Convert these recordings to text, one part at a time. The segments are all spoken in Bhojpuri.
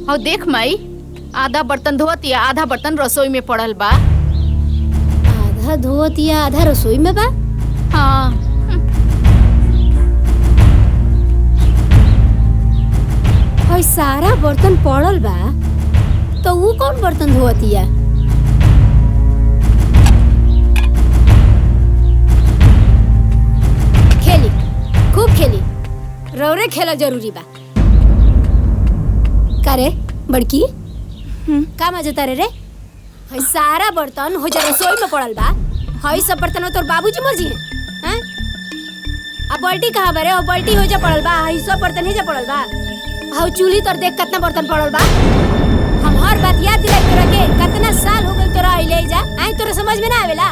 और देख माई, आधा बर्तन धोत या आधा बर्तन रसोई में पड़ल बा। आधा धोत या आधा रसोई में बा? हाँ। और सारा बर्तन पड़ल बा तो वो कौन बर्तन धोतिया? खेली, खूब खेली, रौरे खेला जरूरी बा। का रे बड़की? का मजा तारे रे? हई सारा बर्तन हो जा रसोई में पड़ल बा। हई सब बर्तन तोर बाबूजी मर्जी है? हैं? अब बाल्टी कहाँ बा रे? और बाल्टी हो जा पड़ल बा। हई सब बर्तन ही जा पड़ल बा। हाउ चूल्ही तोर देख कितना बर्तन पड़ल बा। हम हर बात याद दिलाई तोरा के। कितना साल हो गइल तोरा आइले जा। आई तोरा समझ में ना आवेला?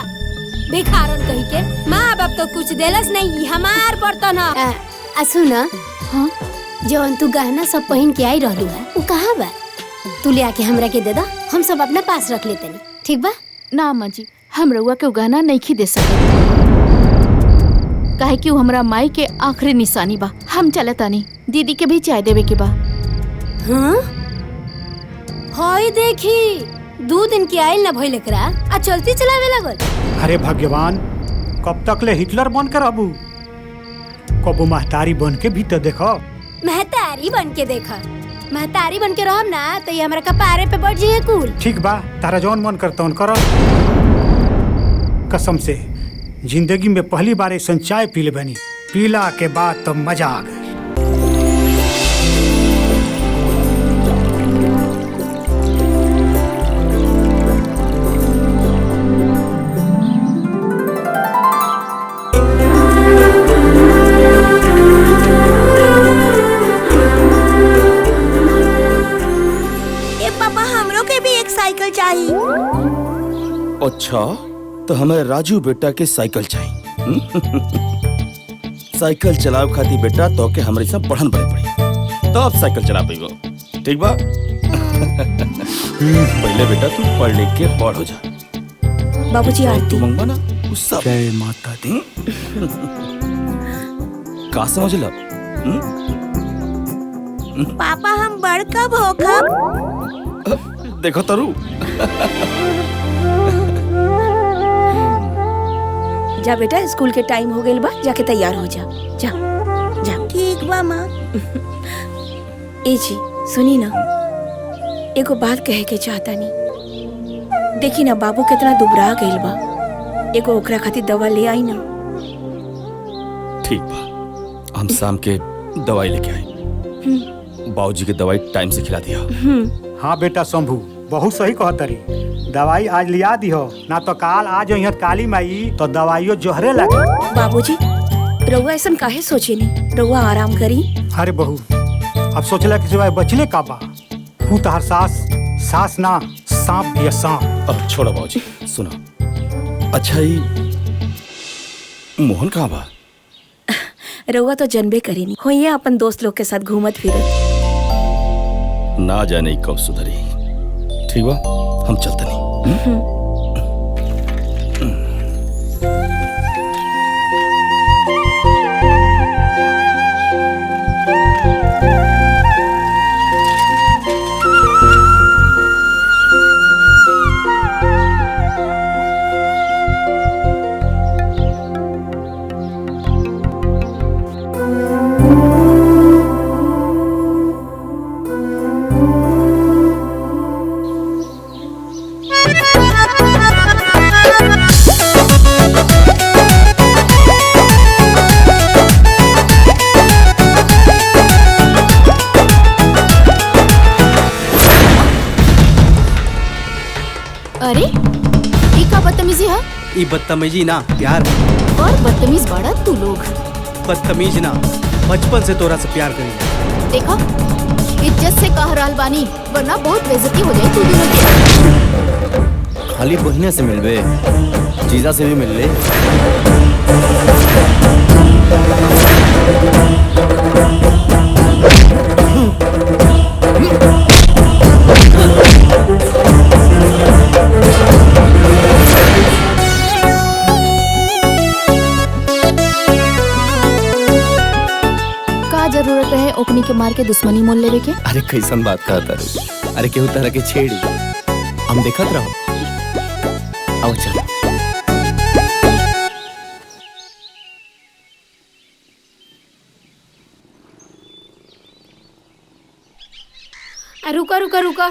भिखारन कही के माँ बाप तो कुछ देलस नहीं, हमार बर्तन है। सुन, हाँ जौन तू गहना सब पहन के आई रहलू है वो कहाँ बा? तू ले आके हमरा के दे दा, हम सब अपना पास रख लेते नहीं, ठीक बा? ना अम्मा जी, हम रउआ के गहना नहीं दे सकते, काहे कि वो हमरा माई के आखिरी निशानी बा। हम चलता नहीं, दीदी के भी चाय देवे के बा। हाँ? हाय देखी, 2 दिन की आइल ना भइल एकरा, आ चलती चलावे लागल। अरे भगवान, कब तक ले हिटलर बन के रहबू? कबो महतारी बन के भी तो देखो। महतारी बन के देखा, महतारी बन के रहम ना तो ये हमरा कपारे पे बढ़ जाए कुल। ठीक बा, तारा जौन मन करता करो। कसम से जिंदगी में पहली बार ऐसा चाय पी ले बनी, पीला के बाद तो मजा आ गई। अच्छा, तो हमें राजू बेटा के साइकिल चाहिए। साइकिल चलाव खाती बेटा तो के हमारे साथ पढ़न पड़े पड़ी, तो अब साइकिल चला पाएगो, ठीक बा? पहले बेटा तू पढ़ लिख के बड़ हो जा। बाबूजी आरती मंगवा ना उस सब। जय माता दी। का समझ ला? पापा हम बड़ कब हो कब? देखो तरु। जा बेटा, स्कूल के टाइम हो गइल बा, जाके तैयार हो जा। जा जा। ठीक बा माँ। ए जी सुनी ना, एगो बात कहे के चाहता नहीं। देखी ना बाबू कितना दुबरा गइल बा, एगो ओकरा खातिर दवा ले आई ना। ठीक बा, हम शाम के दवाई लेके आए। बाबूजी के दवाई टाइम से खिला दिया। हाँ बेटा शंभू, बहुत सही कहतरी। दवाई आज लिया दिहो, ना तो काल आज यहाँ काली माई तो दवाइयों जोहरे लगे। बाबूजी रउआ ऐसा काहे सोचे नहीं, रउआ आराम करी। अरे बहू, अब सोचला कि सिवाय बचले का बा। हूँ तो हर सास ना सांप भी सांप। अब छोड़ो बाबूजी, सुनो। अच्छा ही मोहन कहाँ बा? रउआ तो जनबे करी नहीं, होइए अपन दोस्त लोग के साथ घूमत फिरत। ना जाने कब सुधरी। ठीक बा, हम चलते नहीं। अरे ये का बदतमीजी है? ये बदतमीजी ना प्यार। और बदतमीज बड़ा तू लोग। बदतमीज ना, बचपन से तोरा से प्यार करी। देखो इज्जत से कह रहल बानी, वरना बहुत बेइज्जती हो जाए तू दोनों की। खाली बहने से मिलबे, जीजा से भी मिल ले। का जरूरत है ओकनी के मार के दुश्मनी मोल लेवे के? अरे कैसन बात कहता रू? अरे केहू तरह के छेड़ी हम देखत रहो। आओ चल। रुको रुको रुको,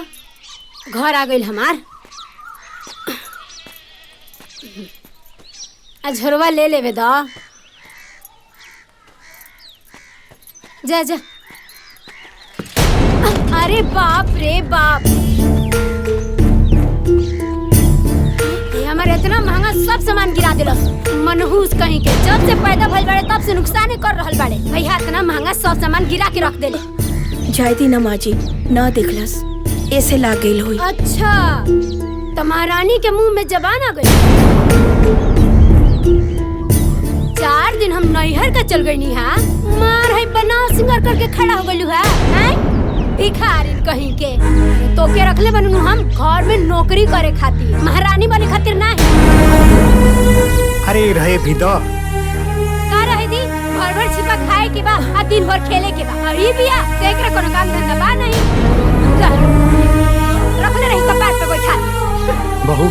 घर आ गई हमार। झोरवा ले लेवे दो। जा जा। अरे बाप रे बाप, ये हमारे इतना महंगा सब सामान गिरा दिलस। मनहूस कहीं के, जब से पैदा भइल बाड़े तब से नुकसान कर रहल बाड़े। भैया इतना महंगा सब सामान गिरा के रख देले। जायती ना माँ जी, ना देखलस, ऐसे लाग गई हुई। अच्छा, तो महारानी के मुंह में जबान आ गई। 4 दिन हम नैहर का चल गई नी। हाँ, मार है बना सिंगर करके खड़ा हो गलू है। भिखारी कहीं के। तो के रखले बनू हम घर में नौकरी करे खातिर, महारानी बने खातिर ना। अरे रहे भी दो। का रहे दी? भर भर छिपा खाए के बा आ दिन भर खेले के बा। अरे बिया देख रे कोनो काम धंधा बा नहीं। रखले रही कपार पे बैठा। बहू,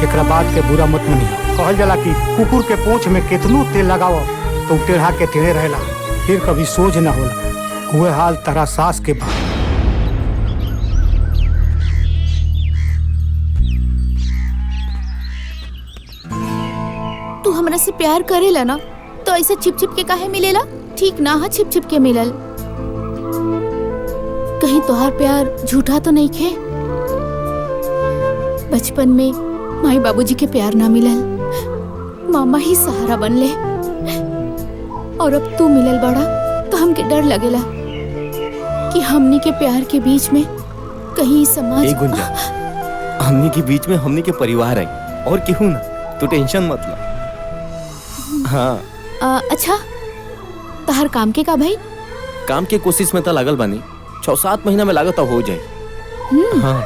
एकरा बात के बुरा मत मनियो। कहल जाला कि कुकुर के पूंछ में कितनो तेल लगाओ तो टेढ़ा के टेढ़े रहेला, फिर कभी सोझ न होला। हुए हाल तारा सास के बा। तू हमरा से प्यार करेला ना, तो ऐसे छिप छिप के काहे मिलेला? ठीक ना है छिप छिप के मिलल। कहीं तोहार प्यार झूठा तो नहीं खे? बचपन में माई बाबूजी के प्यार ना मिलल, मामा ही सहारा बनले, और अब तू मिलल बड़ा तो हमके डर लगेला कि हमनी के प्यार के बीच में कहीं समाज। ए गुंजा, हमनी के बीच में हमनी के परिवार है और केहू ना, तू टेंशन मत ला। हाँ। अच्छा, तहर काम के का भाई? काम के कोशिश में तो लागल बानी, 6-7 महीना में लागत हो जाए। हाँ।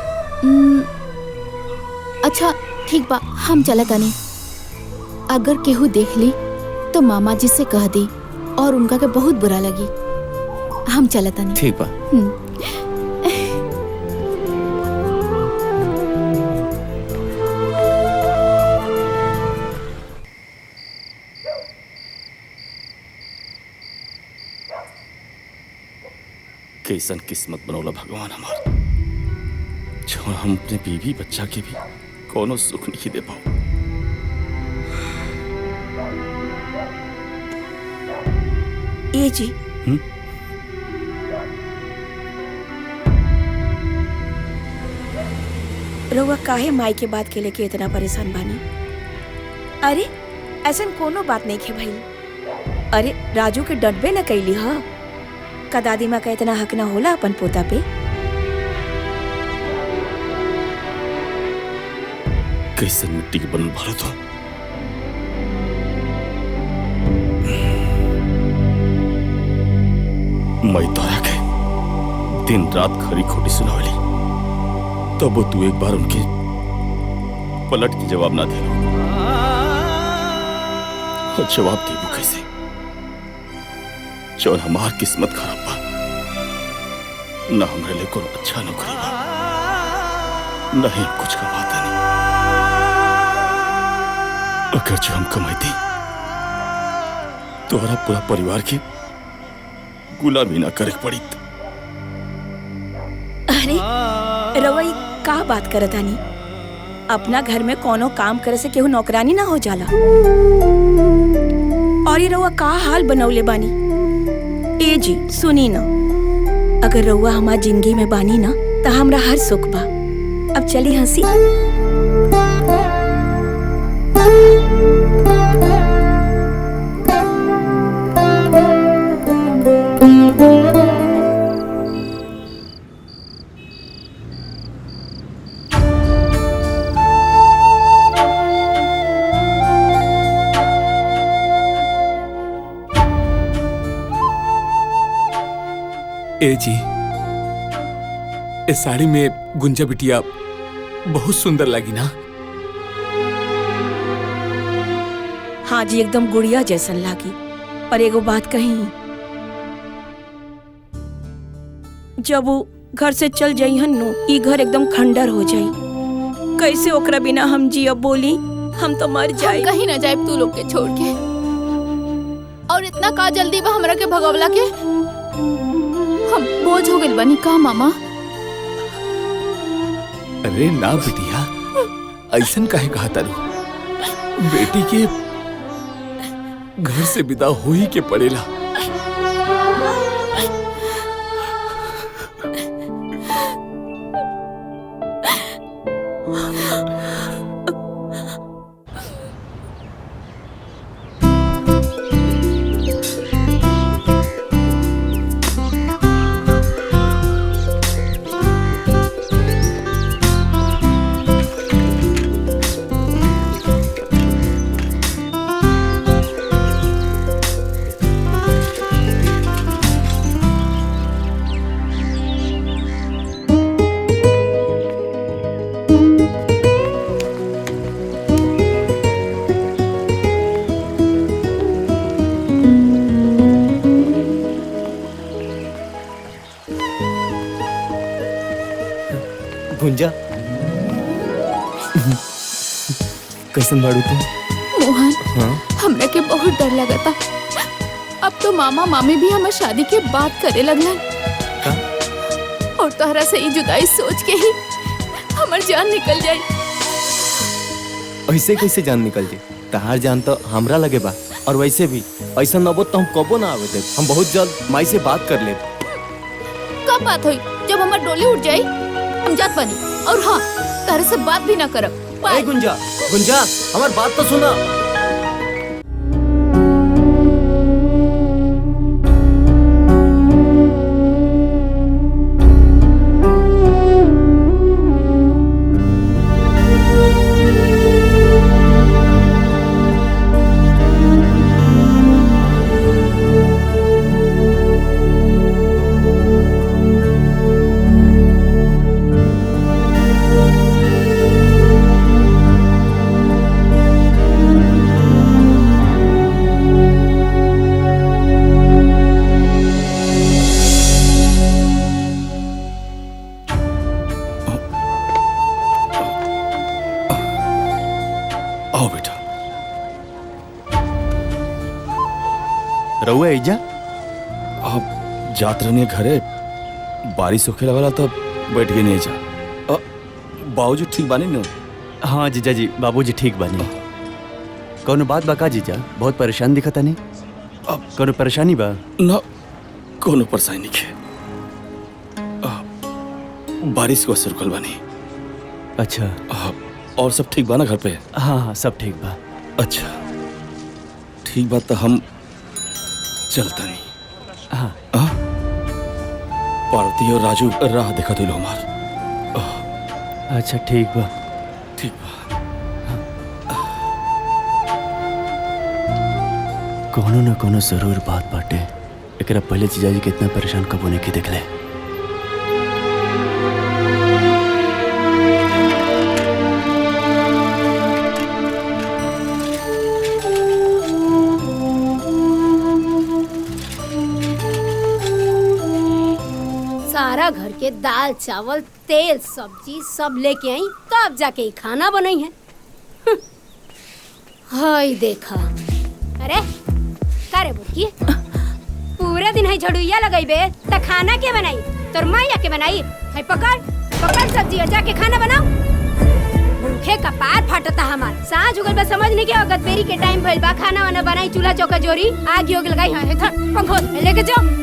अच्छा ठीक बा, हम चलत आनी। अगर केहू देख ली तो मामा जी से कह दी, और उनका के बहुत बुरा लगी। हम चलत आनी। ठीक बा। कैसन किस्मत बनौला भगवान हमार, जो हम अपने बीवी बच्चा के भी कोनो सुख नहीं दे पाओ। ये जी। रउआ काहे माई के बात के लेके इतना परेशान बानी? अरे ऐसा कोनो बात नहीं है भाई। अरे राजू के डटबे न कैली हा का दादी माँ का इतना हक ना होला अपन पोता पे? कैसन मिट्टी के बनल भारत हो। मैं तोरा के दिन रात खरी खोटी सुनावली, तब तू एक बार उनके पलट के जवाब ना दे। और जवाब देबू कैसे? जो हमार किस्मत खराब बा, न हमरे लिए कोनो अच्छा नौकरी बा, नहीं कुछ कमाता नहीं। अगर जो हम कमाती तो हमारा पूरा परिवार की गुलामी ना करे पड़ी। अरे रउआ का बात करत आनी? अपना घर में कोनो काम करे से केहू नौकरानी ना हो जाला। और ये रउआ का हाल बनौले बानी? ए जी सुनी ना, अगर रउआ हमार जिंदगी में बानी ना तो हमरा हर सुख बा। अब चली हंसी। ए जी, इस साड़ी में गुंजा बिटिया बहुत सुंदर लगी ना? हाँ जी, एकदम गुड़िया जैसन लागी। और एगो बात कही, जब वो घर से चल जाई हन नु, ई घर एकदम खंडर हो जाई। कैसे ओकरा बिना हम जियब बोली? हम तो मर जाए। हम कहीं ना जाए तू लोग के छोड़ के। और इतना का जल्दी बा हमरा के भगवला के? हम बोझ हो गइल बनी का मामा? अरे ना बिटिया, ऐसन काहे कहा तारू? बेटी के घर से विदा हो ही के पड़ेला। गुंजा, कैसन बाड़ू तुम? मोहन, हाँ? हमरा के बहुत डर लगता। अब तो मामा मामी भी हमार शादी के बात करे लगलन। और तोहरा से ई जुदाई सोच के ही हमार जान निकल जाई। ऐसे कैसे जान निकल जाए? तहार जान तो हमरा लगे बा। और वैसे भी ऐसा नबो तो हम कबो ना आवे दे। हम बहुत जल्द माई से बात कर ले। कब बात हुई? जब हमार डोली उठ जाई हम जात बनी। और हाँ, तारे से बात भी ना करब। ए गुंजा, गुंजा, हमार बात तो सुना। आओ बेटा। रहुआ ऐजा? आप जात रहने घरे, बारिश होखे लगला तब बैठ गए नहीं जा। बाबूजी ठीक बानी न? हाँ जीजा जी, बाबूजी ठीक बानी। कौनो बात बा का जीजा? बहुत परेशान दिखता नहीं। कौनो परेशानी बा? ना, कोनो परेशानी नहीं है। बारिश को असर कल बानी। अच्छा। और सब ठीक बा ना घर पे? हाँ हाँ, सब ठीक बा। अच्छा, ठीक बात तो हम चलता नहीं। हाँ। पार्वती और राजू राह देखा दिलो हमार। अच्छा ठीक बा। ठीक बा। कोनो न कोनो जरूर बात बाटे। एकरा पहले जीजाजी कितना परेशान कबो नहीं की देखले। सारा घर के दाल चावल तेल सब्जी सब लेके आई, तब जाके ही खाना बनाई है। हाय देखा। अरे का रे बुटकी, पूरे दिन है झड़ुइया लगाइबे त खाना के बनाई? तोर माया के बनाई है? पकड़ पकड़ सब्जी और जाके खाना बनाओ। भूखे का पार फटता हमार। सांझ हो गइल बा, समझ नहीं के अगत बेरी के टाइम भइल बा। खाना वाना बनाई, चूल्हा चौका जोरी, आग योग लगाई है। पंखो लेके जाओ।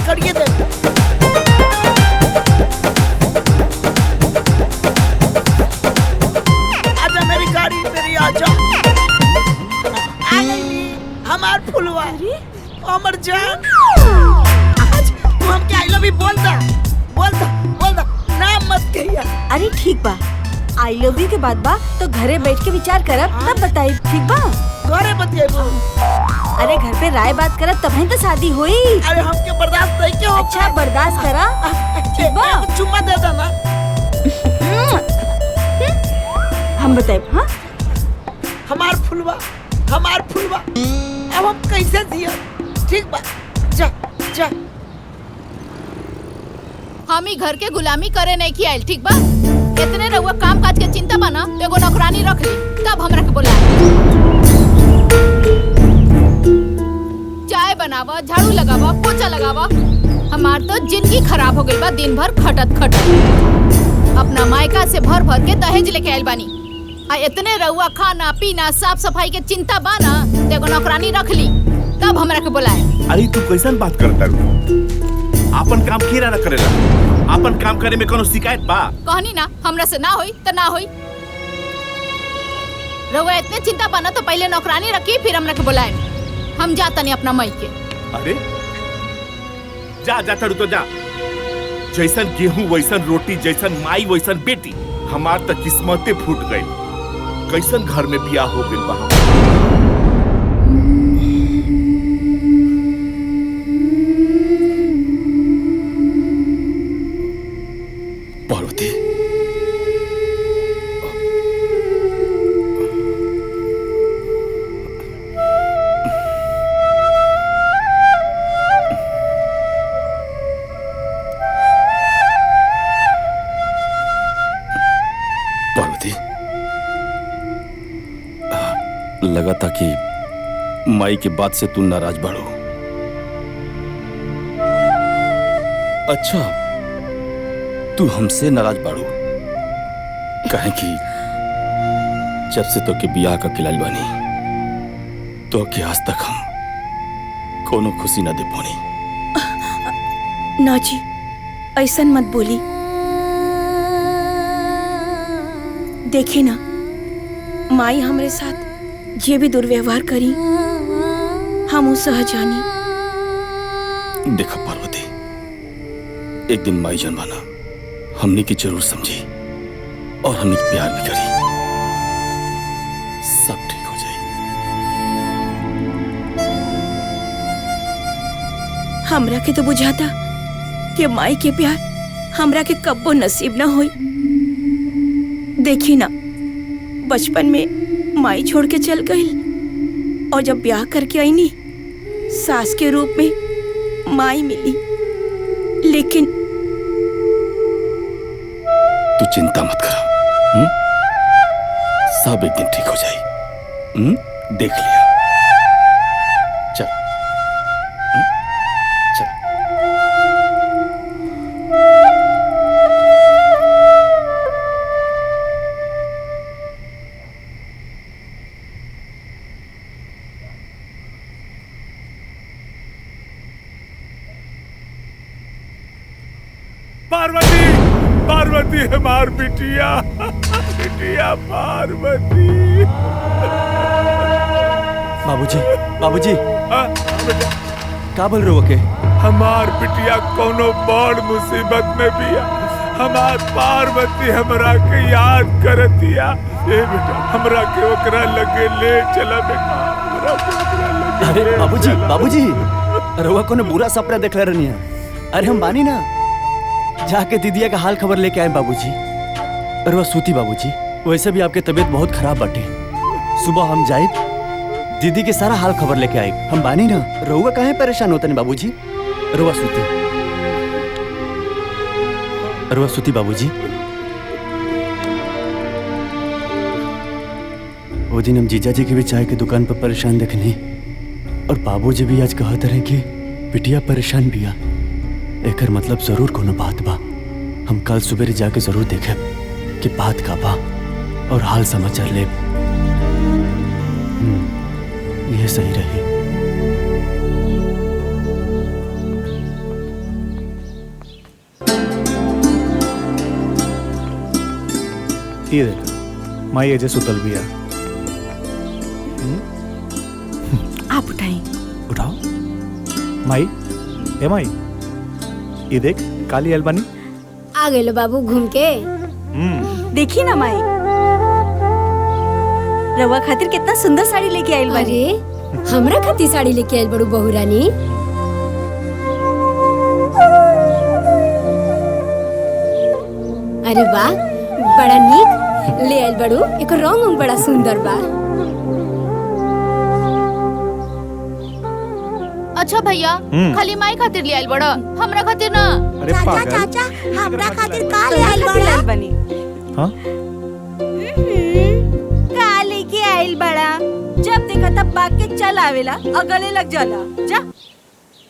पकड़िए दे। आजा मेरी गाड़ी, मेरी आजा। आ गई हमार फुलवा, अमर जान। आज तू हमके आई लव यू बोल दा, बोल दा, बोल दा, नाम मत कहिया। अरे ठीक बा, आई लव यू के बाद बा तो घरे बैठ के विचार करब तब बताई, ठीक बा? घरे बतिएबू। अरे घर पे राय बात करब तब ही तो शादी हुई। अरे हमके बर्दाश्त नहीं क्यों? अच्छा बर्दाश्त करा, ठीक बा? चुम्मा दे देना। हम बताए हाँ? हमार फुलवा, हमार फुलवा, अब हम कैसे जिया? ठीक बा, जा जा। हम ही घर के गुलामी करे नहीं की आयल, ठीक बा? इतने रहुआ काम काज के चिंता बना तो एगो नौकरानी रख ली, तब हमरा के बोला। चाय बनावा, झाड़ू लगावा, पोछा लगावा। हमार तो जिंदगी खराब हो गई बा दिन भर खटत खटत। अपना मायका से भर भर के दहेज लेके आयल बानी। आ इतने रहुआ खाना पीना साफ सफाई के चिंता बा ना, तो एगो नौकरानी रख ली, तब हमरा के बोलाए। अरे तू कैसन बात करता रू? आपन काम केरा ना करेला? आपन काम करे में कोनो शिकायत बा? कहनी ना हमरा से ना होई तो ना होई। रहुआ इतने चिंता बना तो पहले नौकरानी रखी, फिर हमरा के बुलाए। हम जाता नहीं अपना मई के। अरे जा जा तड़ू तो जा। जैसन गेहूं वैसन रोटी, जैसन माई वैसन बेटी। हमार तक किस्मते फूट गई। कैसन घर में बियाह हो गइल बा। पार्वती, पार्वती, लगा था कि माई के बात से तू नाराज बाड़ो। अच्छा, तू हमसे नाराज बाड़ू? कहे कि जब से तो के बियाह का खिलाल बानी तो के आज तक हम कोनो खुशी ना दे पानी। ना जी, ऐसन मत बोली। देखी ना, माई हमरे साथ जे भी दुर्व्यवहार करी हम सह जानी। देखा पार्वती, एक दिन माई जनवाना हमने की जरूर समझी और हमने प्यार भी करी। सब ठीक हो जाए। हमरा के तो बुझाता कि माई के प्यार हमरा के कब्बो नसीब ना होई। देखी ना, बचपन में माई छोड़ के चल गई और जब ब्याह करके आई नी, सास के रूप में माई मिली। लेकिन तू चिंता मत कर, सब एक दिन ठीक हो जाए। देख लिया। चल चल। पार्वती, पार्वती हमार बिटिया, बिटिया पार्वती। बाबूजी, बाबूजी, का बोल रहे हो के? हमार बिटिया कोनो बड़ मुसीबत में बिया। हमार पार्वती हमरा के याद करतिया। ए बेटा, हमरा के ओकरा लगे ले चला बेटा, हमरा के ओकरा लगे। अरे बाबूजी, बाबूजी, रउआ कोनो बुरा सपना देखले रहनी है? अरे हम बानी ना, जाके दीदिया का हाल खबर लेके आए बाबूजी। रउआ सूती बाबूजी, वैसे भी आपके तबीयत बहुत खराब बाटे। सुबह हम जाए दीदी के सारा हाल खबर लेके आए। हम बानी ना, रउआ काहे परेशान होता नहीं बाबूजी? रउआ सूती, रउआ सूती बाबूजी। वो दिन हम जीजा जी के भी चाय की दुकान पर परेशान देखनी, और बाबूजी भी आज कहते रहे कि बिटिया परेशान बिया। एकर मतलब जरूर कोनो बात बा। हम कल सुबह जाके जरूर देखे कि बात का बा और हाल समाचार ले। यह सही रही। ये देख माई एजे सुतल बिया। आप उठाई। उठाओ माई। ए माई ये देख काली अलबानी। आ गए बाबू घूम के। देखी ना माई, रवा खातिर कितना सुंदर साड़ी लेके आइल बानी। अरे हमरा खातिर साड़ी लेके आइल बड़ू बहू रानी। अरे वाह बड़ा नीक ले आइल बड़ू। एक रंग उंग बड़ा सुंदर बा। अच्छा भैया खाली माई खातिर ले आइल बड़ा, हमरा खातिर ना। अरे पागल। हमरा खातिर का ले आइल बड़ा? बनी हाँ का लेके आइल बड़ा? जब देखा तब बाग के चल आवेला और गले लग जाला। जा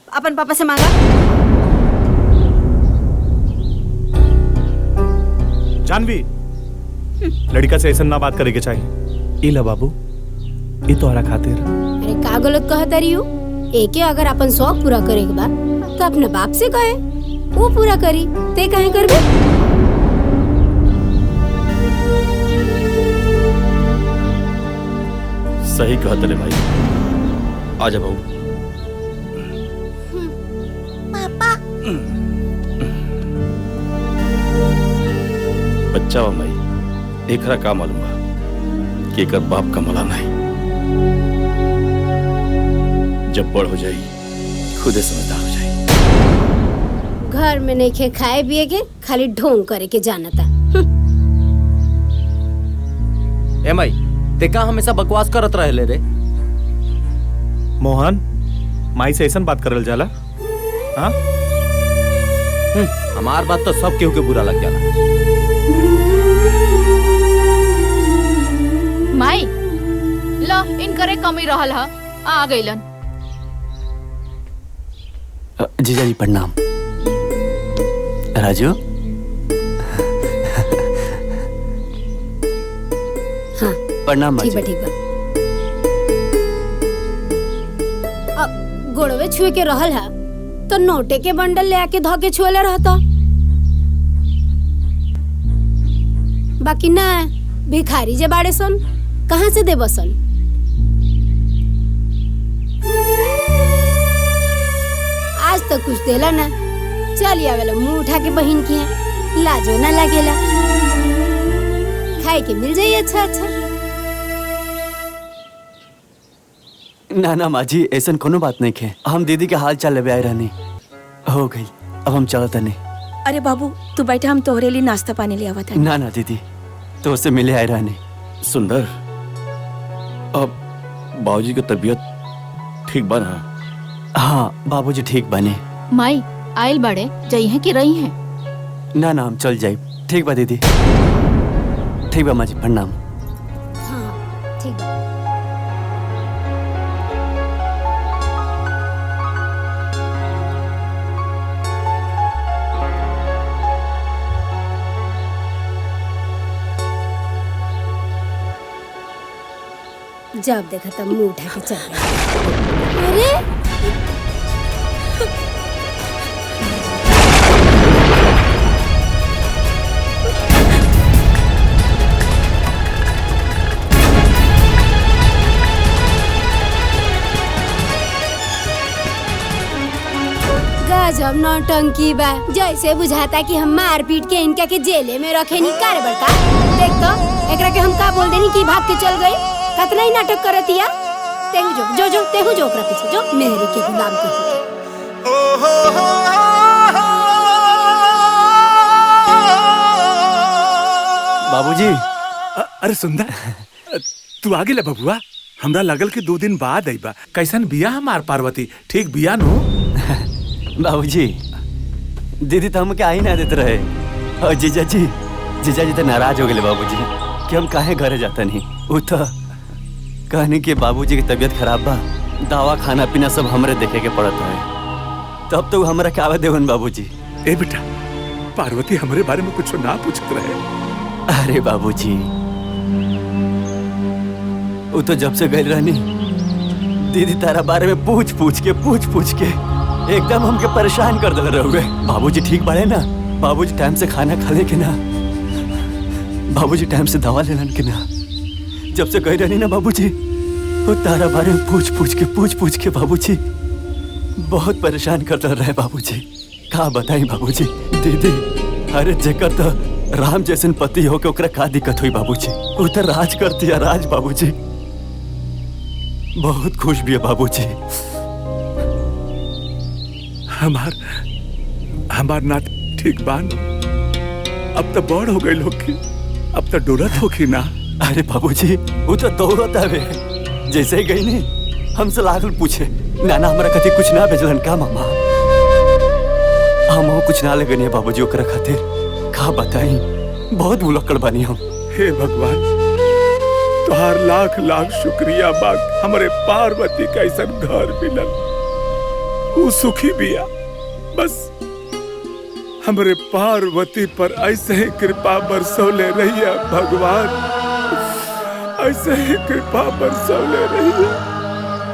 अपन पापा से मांगा। जानवी लड़का से ऐसा ना बात करे के चाहिए। इला बाबू ये तोहरा खातिर। अरे का गलत कहत रही हो? एके अगर अपन शौक पूरा करे के बा तो अपने बाप से कहे, वो पूरा करी। ते कहे करबे? सही कहत रे भाई। आजा बहू। पापा बच्चा बा माई, एकरा का मालूम बा कि एकर बाप का मला नहीं। जब बड़ हो जाई खुदे समझदार हो जाई। घर में नहीं खे खाए पिए के, खाली ढोंग करे के जानता। ए माई ते का हमेशा बकवास करत रहेले रे? मोहन माई से ऐसा बात करल जाला? हाँ हमार बात तो सब केहू के बुरा लग जाला। माई ला इनकरे कमी रहल हा, आ गइलन। जीजा जी प्रणाम। राजू हाँ प्रणाम ठीक बा बाजी। ठीक बा। अब गोड़वे छुए के रहल हा तो नोटे के बंडल ले आके धो के छुएले रहता। बाकी ना भिखारी जे बाड़े सन कहाँ से देबो सन? आज तो कुछ देला ना। चल आवेला मुंह उठा के बहिन की है, लाजो ना लागेला। खाए के मिल जाई अच्छा अच्छा। ना ना माँ जी ऐसा कोनो बात नहीं है। हम दीदी के हाल चाल लेवे आए रहनी। हो गई अब हम चलत नहीं। अरे बाबू तू बैठा, हम तोहरे लिए नाश्ता पानी ले आवत हनी। ना ना दीदी तो उससे मिले आए रहनी। सुंदर अब बाबूजी की तबीयत ठीक बा ना? हाँ बाबूजी ठीक बने। माई आइल बड़े जई है कि रही है? ना ना हम चल जाए। ठीक बा दीदी। ठीक बा माँ जी प्रणाम। हाँ ठीक बा। जब देखा तब मुंह उठा के चल रही। अरे गजब नौटंकी बा। जैसे बुझाता कि हम मार पीट के इनका के जेले में रखे नी। कर बड़का देख तो एकरा के हम का बोल देनी कि भाग के चल गई। कतना ही नाटक करतिया। तेहू जो जो जो तेहू जो ओकरा पीछे जो मेहरी के गुलाम कह के। बाबूजी अरे सुंदर तू आगे ले बबुआ। हमरा लगल कि 2 दिन बाद आई बा। कैसन बिया हमार पार्वती? ठीक बिया नो? बाबूजी दीदी तो हमके आई ना देते रहे। और जीजा जी तो नाराज हो गए बाबूजी कि हम काहे घरे जाता नहीं। वो तो कहनी कि बाबूजी की तबीयत खराब बा, दवा खाना पीना सब हमरे देखे के पड़ता है। तब तो हमरा क्या देवन बाबूजी। ए बेटा पार्वती हमरे बारे में कुछ ना पूछत रहे। अरे बाबूजी वो तो जब से गई रहनी दीदी तारा बारे में पूछ पूछ के एकदम हमके परेशान कर दिल रहोगे। बाबूजी ठीक बाड़े ना? बाबूजी टाइम से खाना खा ले के ना? बाबूजी टाइम से दवा लेलन कि ना? जब से कह रही ना बाबूजी, वो तारा बारे में पूछ पूछ के बाबूजी बहुत परेशान करता रहे बाबूजी। का बताई बाबूजी? दीदी, अरे जेकर तो राम जैसन पति हो के ओकरा का दिक्कत हुई बाबूजी? वो तो राज कर दिया, राज बाबूजी। बहुत खुश भी है बाबूजी। हमार ना ठीक बान। अब तो बड़ हो गई होगी, अब तो डोरत होगी ना। अरे बाबूजी, वो तो दौड़त आवे जैसे ही गई नहीं हमसे लागल पूछे, नाना हमारा खातिर कुछ ना भेजलन का मामा? हम कुछ ना लगनी है बाबूजी ओकरा खातिर। का बताई, बहुत बुलक्कड़ बानी हम। हे भगवान, तुहार लाख लाख शुक्रिया बाग, हमारे पार्वती का ऐसा घर मिलल। वो सुखी बिया, बस हमारे पार्वती पर ऐसे ही कृपा बरसौले रहिया भगवान, ऐसे ही कृपा बरसौले रहिया।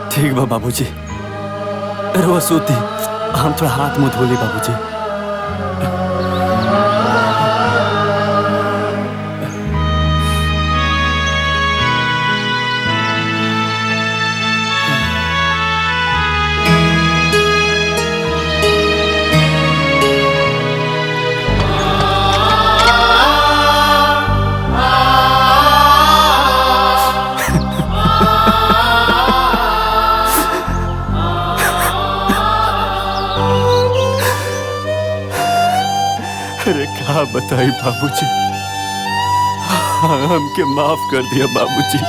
ठीक बा बाबूजी, रोवा सूती, हम थोड़ा हाथ मुंह धो ली बाबूजी। अरे क्या बताई बाबूजी, हमके माफ कर दिया बाबूजी।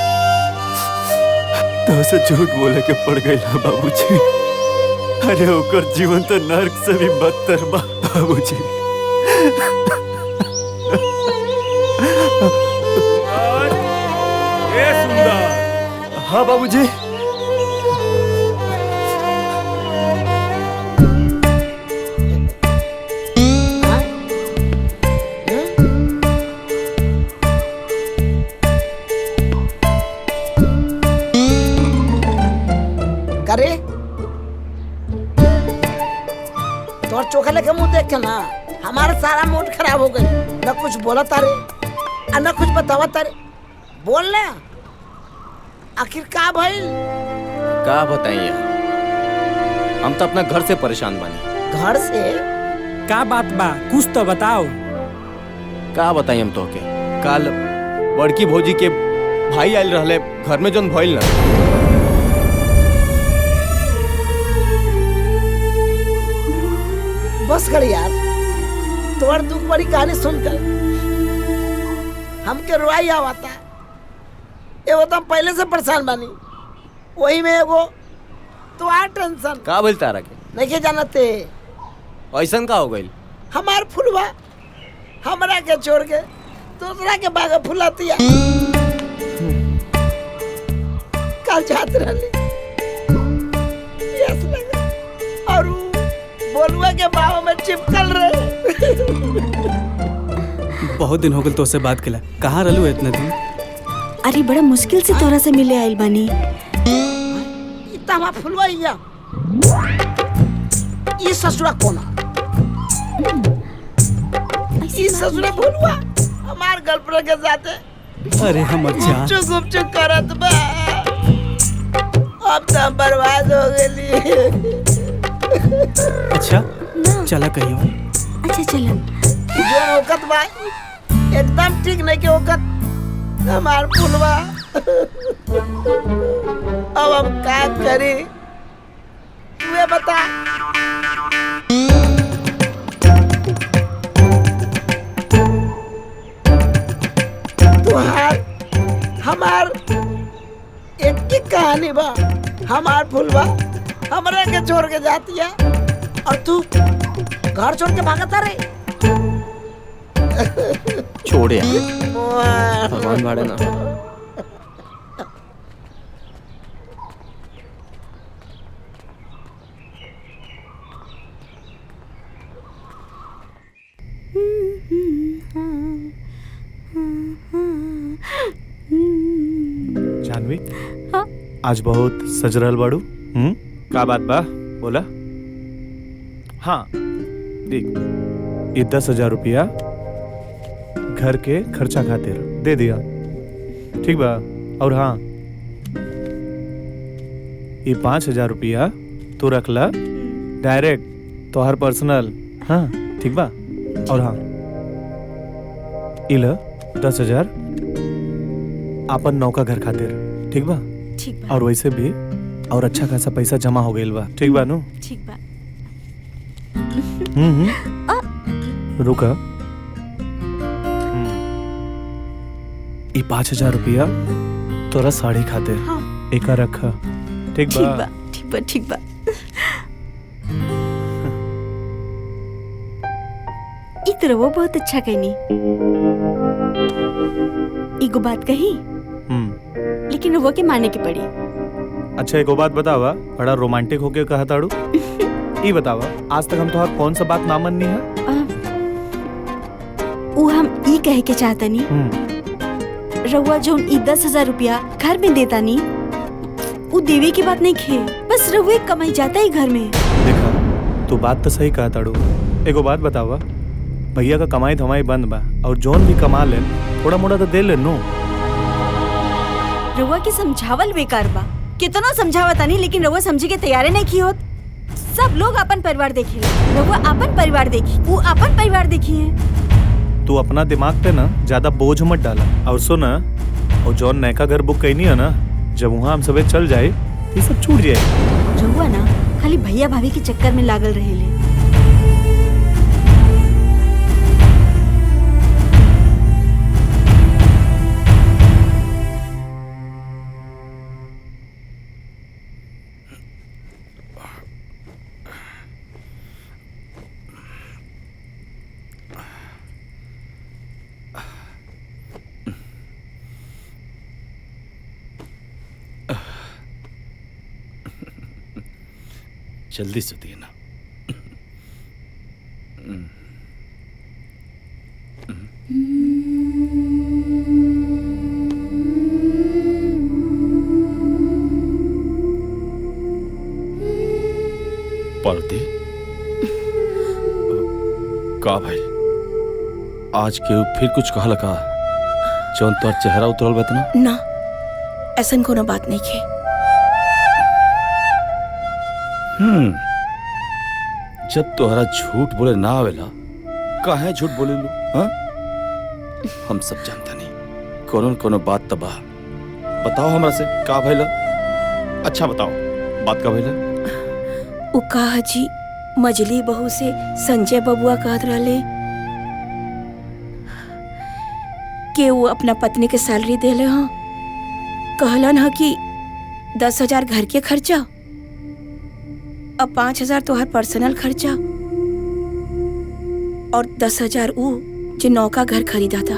तो से झूठ बोले के पड़ गई ना बाबूजी। अरे ओकर जीवन तो नर्क से भी बदतर बा बाबूजी। ए सुंदर। हाँ बाबूजी। करे तोर चोखा लेके मुंह देख के ना हमारा सारा मूड खराब हो गई। न कुछ बोला तारे और न कुछ बतावा तारे। बोल ना, आखिर का भइल? का बताइए, हम तो अपना घर से परेशान बानी। घर से? का बात बा, कुछ तो बताओ। का बताई हम तो के? कल बड़की भौजी के भाई आयल रहले घर में, जोन भइल ना। बस कर यार, तोर दुख बड़ी कहानी सुनकर हमके रुआई आवता। एगो तो हम पहले से परेशान बानी, वही में एगो तो आ टेंशन। का बोल तारा के? नहीं जानते ऐसन का हो गई? हमार फुलवा हमरा के छोड़ के दूसरा के बाग फुलातिया। कल जात रहली यस लगा और बोलुआ के बाहों में चिपकल रहे। बहुत दिन हो गए तो से बात केला, कहाँ रहलू इतना दिन? अरे बड़ा मुश्किल से तोरा से मिले आइल बानी। इतना फुलवा ये ससुरा कोना, ये ससुरा फुलवा हमार गर्लफ्रेंड के साथ। अरे हमर जान, गुपचुप करत बा। अब तो बर्बाद हो गई। अच्छा चला कहियो। अच्छा चला। जो औकत बा एकदम ठीक नहीं के औकत हमार फुलवा। अब हम क्या करी तू बता। तुहार हमार एक की कहानी बा। हमार फुलवा हमरा के छोड़ के जाती है और तू घर छोड़ के भागता रे। छोड़े भगवान बाड़े ना। जानवी, आज बहुत सजरल बाड़ू। का बात बा, बोला। हाँ देख, ये 10,000 रुपया घर के खर्चा खातिर दे दिया, ठीक बा। और हाँ, ये 5,000 रुपया तू रख ला, डायरेक्ट तो हर पर्सनल। हाँ ठीक बा। और हाँ, इला 10,000 आपन नौका घर खातिर, ठीक बा। ठीक बा। और वैसे भी और अच्छा खासा पैसा जमा हो गइल बा, ठीक बा नु? ठीक बा। रुका, ये 5,000 रुपया तोरा साड़ी खातिर। हाँ। एका रखा, ठीक ठीक बा? बा, ठीक बा, ठीक बा। ई तो रवो बहुत अच्छा कहनी। एगो बात कही, लेकिन रवो के माने के पड़ी। अच्छा एगो बात बतावा, बड़ा रोमांटिक होके कहा ताड़ू। ये बतावा, आज तक हम तोहार कौन सा बात ना मननी है? वो हम ई कहे के चाहता नी, रउआ जो ई 10,000 रुपया घर में देता नी, वो देवे की बात नहीं खे, बस रउए कमाई जाता ही घर में। देखा, तू बात तो सही कहा ताड़ू। एगो बात बतावा, भैया का कमाई धमाई बंद बा, और जोन भी कमा ले थोड़ा मोड़ा तो दे ले नो। रउआ के समझावल बेकार बा, कितना समझावता नहीं, लेकिन रउआ समझे के तैयारे नहीं की होत। सब लोग अपन परिवार देखी, रउआ अपन परिवार देखी, वो अपन परिवार देखी है। तू अपना दिमाग पे ना ज्यादा बोझ मत डाला। और सुना, और जौन नयका घर बुक कैनी है ना, जब वहाँ हम सबे चल जाए ये सब छूट जाए। रउआ ना खाली भैया भाभी के चक्कर में लागल रहेले। जल्दी सोती है ना। पार्वती, का भाई आज के फिर कुछ कहा लगा? जौन तोर चेहरा उतरल बतना ना, ऐसा कोनो बात नहीं खे। जब तोहरा झूठ बोले ना आवेला, काहे झूठ बोले लो? हाँ, हम सब जानता नहीं। कोनो कोनो बात तबा बताओ हमरा से, का भइला? अच्छा बताओ, बात का भइला? उ कहा जी, मजली बहू से संजय बबुआ कहत रहले कि वो अपना पत्नी के सैलरी देले हाँ, कहलन हा कि 10,000 घर के खर्चा, अब 5,000 तो हर पर्सनल खर्चा, और 10,000 वो जो नौका घर खरीदा था,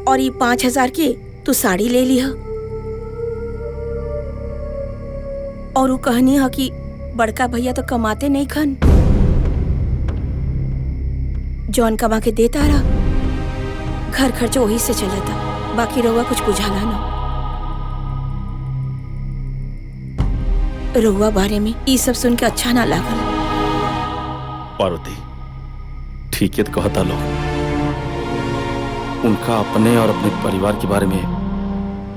और ये 5,000 के तू साड़ी ले लिया। और वो कहनी है कि बड़का भैया तो कमाते नहीं खन, जौन कमा के देता रहा, घर खर्च वही से चला था, बाकी रहुआ कुछ बुझाला ना। रहुआ बारे में ये सब सुन के अच्छा ना लागल। पार्वती, ठीक है तो कहता लो, उनका अपने और अपने परिवार के बारे में,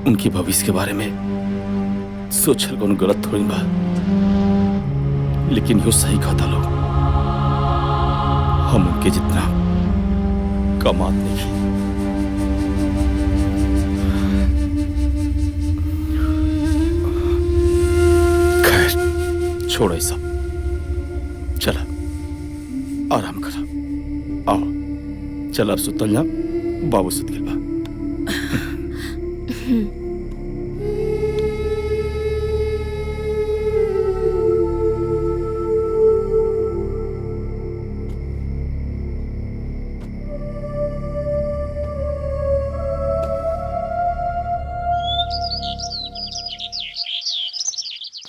उनकी भविष्य के बारे में सोचल कौन गलत थोड़ी बा, लेकिन यो सही कहता लो, हम उनके जितना कमात नहीं। खैर छोड़ो ये सब, चला आराम करा। आओ चल, अब सुतल जा, बाबू सुत गेल बा।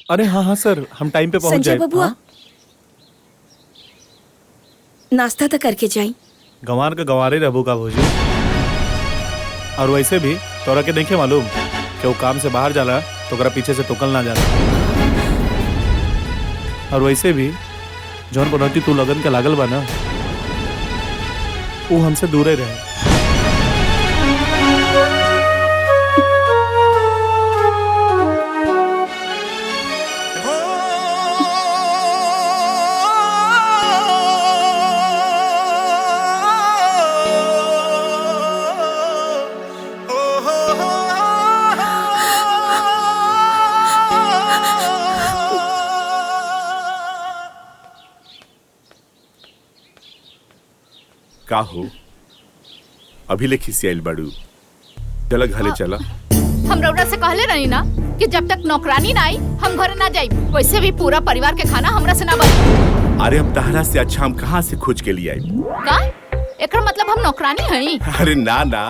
अरे हाँ हाँ सर, हम टाइम पे पहुंच संजय जाए। बबुआ, नाश्ता तो करके जाई। गंवार का गंवारे रहबो का भोजी। और वैसे भी तोरा के देखे मालूम कि वो काम से बाहर जाला तो ओकरा पीछे से टोकल ना जाला। और वैसे भी जौन बनौती तू लगन के लागल बा ना, वो हमसे दूरे रहे। का हो अभी ले खिसियाइल बाड़ू, चला घरे चला। हम रउरा से कहले रही ना कि जब तक नौकरानी ना आई हम घरे ना जाई। वैसे भी पूरा परिवार के खाना हमरा से ना बनी। अरे अब तहरा से अच्छा हम कहाँ से खोज के लिए आई? का एकर मतलब हम नौकरानी हई? अरे ना ना,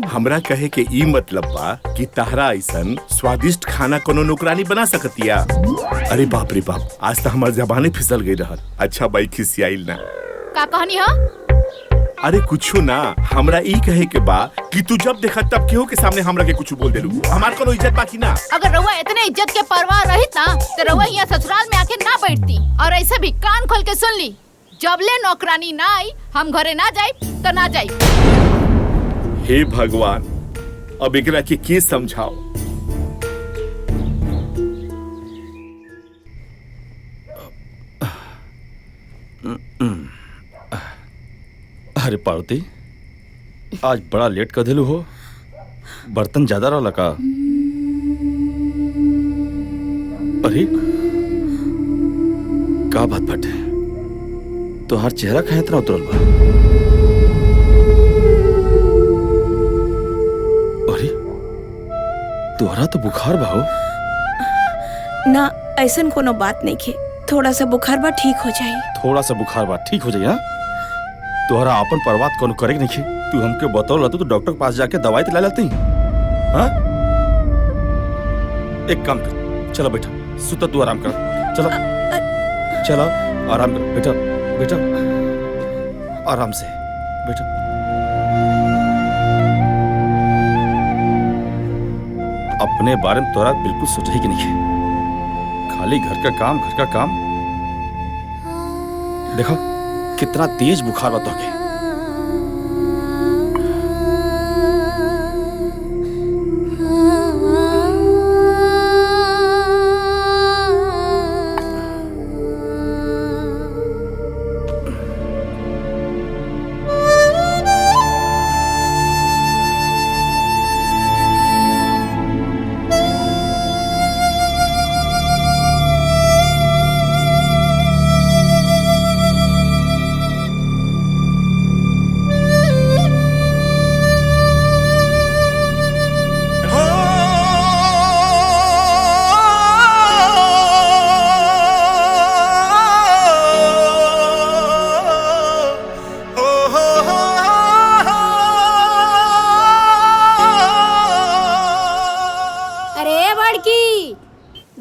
हमरा कहे के ई मतलब बा कि तहरा ऐसन स्वादिष्ट खाना कोनो नौकरानी बना सकतिया। अरे बाप रे बाप, आज तो हमार जबाने फिसल गई रहल। अच्छा भाई खिसियाइल ना। का कहनी हा? अरे कुछो ना, हमरा ई कहे के बा कि तू जब देखा तब केहू के सामने हमरा के कुछ बोल देलू। हमार कोनो इज्जत बाकी ना। अगर रउआ इतने इज्जत के परवाह रहित ना तो रउआ यहाँ ससुराल में आके ना बैठती। और ऐसे भी कान खोल के सुन ली, जब ले नौकरानी ना आई हम घरे ना जाई तो ना जाई। हे भगवान, अब एकरा के समझाओ। अरे पार्वती, आज बड़ा लेट कर दिलू हो। बर्तन ज्यादा रहा का? अरे का बात बाटे, तोहार चेहरा कहे इतना उतरल बा? अरे तोहरा तो बुखार बा हो। ना ऐसन कोनो बात नहीं खे, थोड़ा सा बुखार बा ठीक हो जाई। थोड़ा सा बुखार बा ठीक हो जाई? हाँ, तोहरा अपन परवात कोनो करे नहीं। तू हमके बतौल तो डॉक्टर के पास जाके दवाई दिला लेती। हाँ, एक काम कर, चलो बेटा सुता, तू आराम कर। चलो चलो आराम कर बेटा, बेटा आराम से बेटा। अपने बारे में तोरा बिल्कुल सोचा ही कि नहीं है, खाली घर का काम घर का काम। देखो कितना तेज बुखार बा तोहके।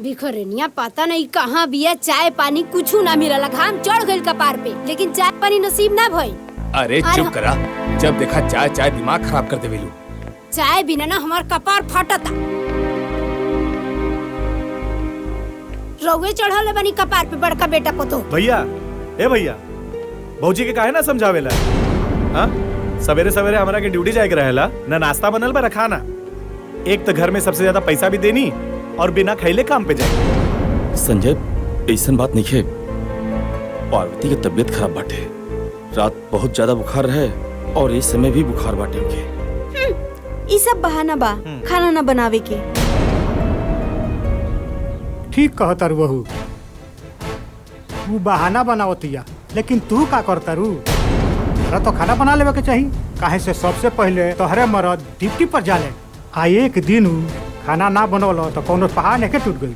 बिखरनिया पता नहीं कहाँ बिया, चाय पानी कुछ ना मिलला। घाम चढ़ गइल कपार पे, लेकिन चाय पानी नसीब ना भइल। अरे चुप करा, जब देखा चाय चाय दिमाग खराब कर देवेलू। चाय बिना ना हमार कपार फाटता। रउए चढ़ल बनी कपार पे बड़का बेटा पतो। भैया, ए भैया, भौजी के काहे ना समझावेला? हाँ, सवेरे सवेरे हमारा के ड्यूटी जाए के रहेला ना, नाश्ता बनल बा खाना। एक तो घर में सबसे ज्यादा पैसा भी देनी और बिना खैले काम पे जाए। संजय ऐसन बात नहीं है, पार्वती की तबीयत खराब बाटे, रात बहुत ज्यादा बुखार रहे और इस समय भी बुखार बाटे उनके। ये सब बहाना बा खाना ना बनावे के। ठीक कहता रू बहू, वो बहाना बनावतिया, लेकिन तू का करता रू? तोरा तो खाना बना लेवे के चाहिए। काहे से सबसे पहले तोहरे मरद ड्यूटी पर जाले, आ एक दिन खाना ना बनवलो तो कोनो पहाड़ नहीं के टूट गई।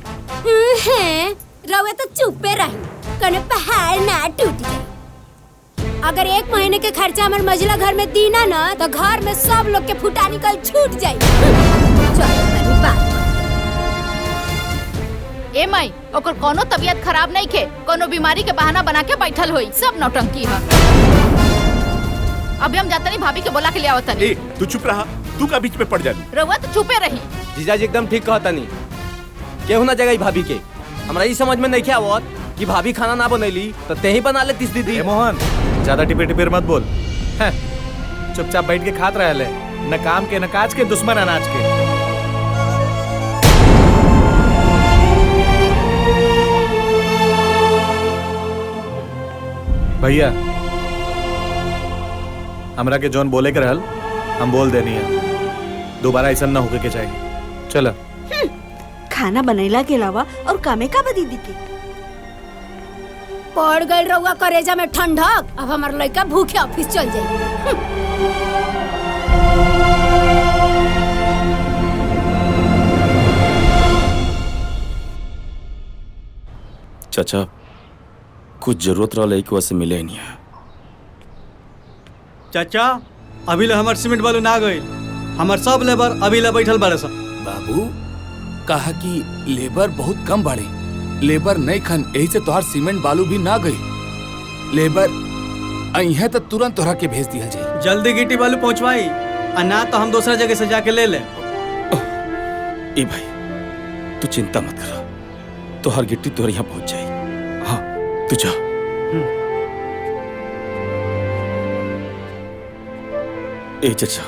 रउए तो चुपे रही, कोनो पहाड़ ना टूट गई। अगर एक महीने के खर्चा हमारे मझला घर में दीना ना तो घर में सब लोग के फुटा निकल छूट जाई। चलो बात। ए माई, ओकर कोनो तबीयत खराब नहीं के, कोनो बीमारी के बहाना बना के बैठल होई। सब नौटंकी है। अभी हम जाते नहीं, भाभी के बोला के ले आवत नहीं। तू चुप रहा, तू का बीच में पड़ जानी। रउआ तो चुपे रही। जीजाजी एकदम ठीक कहता नहीं, केहू ना जगह भाभी के। हमरा ये समझ में नहीं क्या आवत कि भाभी खाना ना बनैली तो ते ही बना ले तीस दीदी। मोहन, ज्यादा टिपे टिपेर मत बोल। चुपचाप बैठ के खात रहले, न काम के न काज के, दुश्मन अनाज के। भैया हमरा के जौन बोले के रहल हम बोल देनी है, दोबारा ऐसा ना होके के चाहिए। चलो खाना बनैला के अलावा और कामे का बा दीदी के? पड़ गई रहुआ करेजा में ठंडक, अब हमार लड़का भूखे ऑफिस चल जाए। चाचा कुछ जरूरत रहा लड़की से मिले नहीं है। चाचा अभी ले हमार सीमेंट बालू ना गई, हमार सब लेबर अभी ले बैठल बारे सब। बाबू कहा कि लेबर बहुत कम बढ़े, लेबर नहीं खन, यही से तोहार सीमेंट बालू भी ना गई। लेबर आई है तो तुरंत तोहरा के भेज दिया जाए। जल्दी गिट्टी बालू पहुंचवाई, और ना तो हम दूसरा जगह से जाके ले ले। ए भाई तू चिंता मत कर, तोहर गिट्टी तोहर यहाँ पहुंच जाए। हाँ तू जा। ए चाचा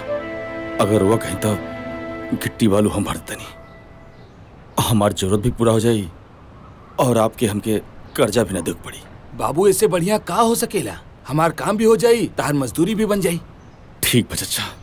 अगर वो कहीं तो गिट्टी बालू हम भरते नहीं, हमारी जरूरत भी पूरा हो जाए और आपके हमके कर्जा भी ना देख पड़ी। बाबू इससे बढ़िया का हो सकेला, हमार काम भी हो जाई, तार मजदूरी भी बन जाई। ठीक बा चाचा।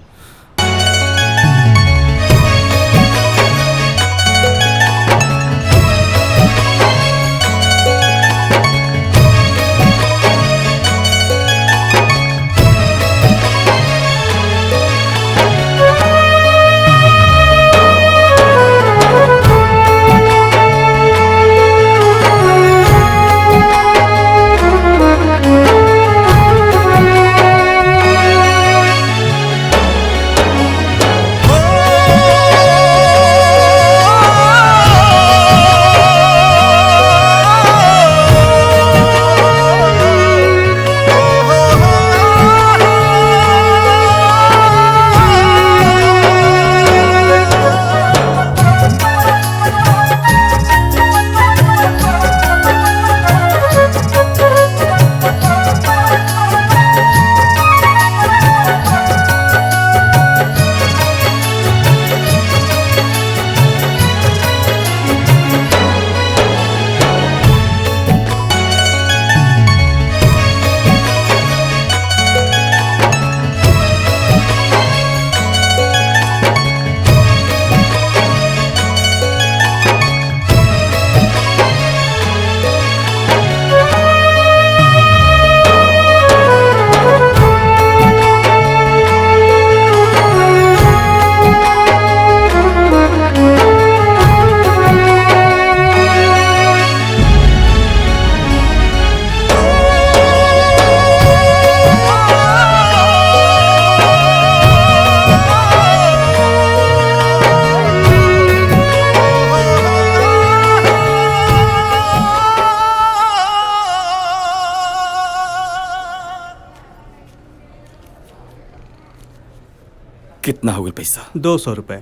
कितना हो गया पैसा? 200 रुपए।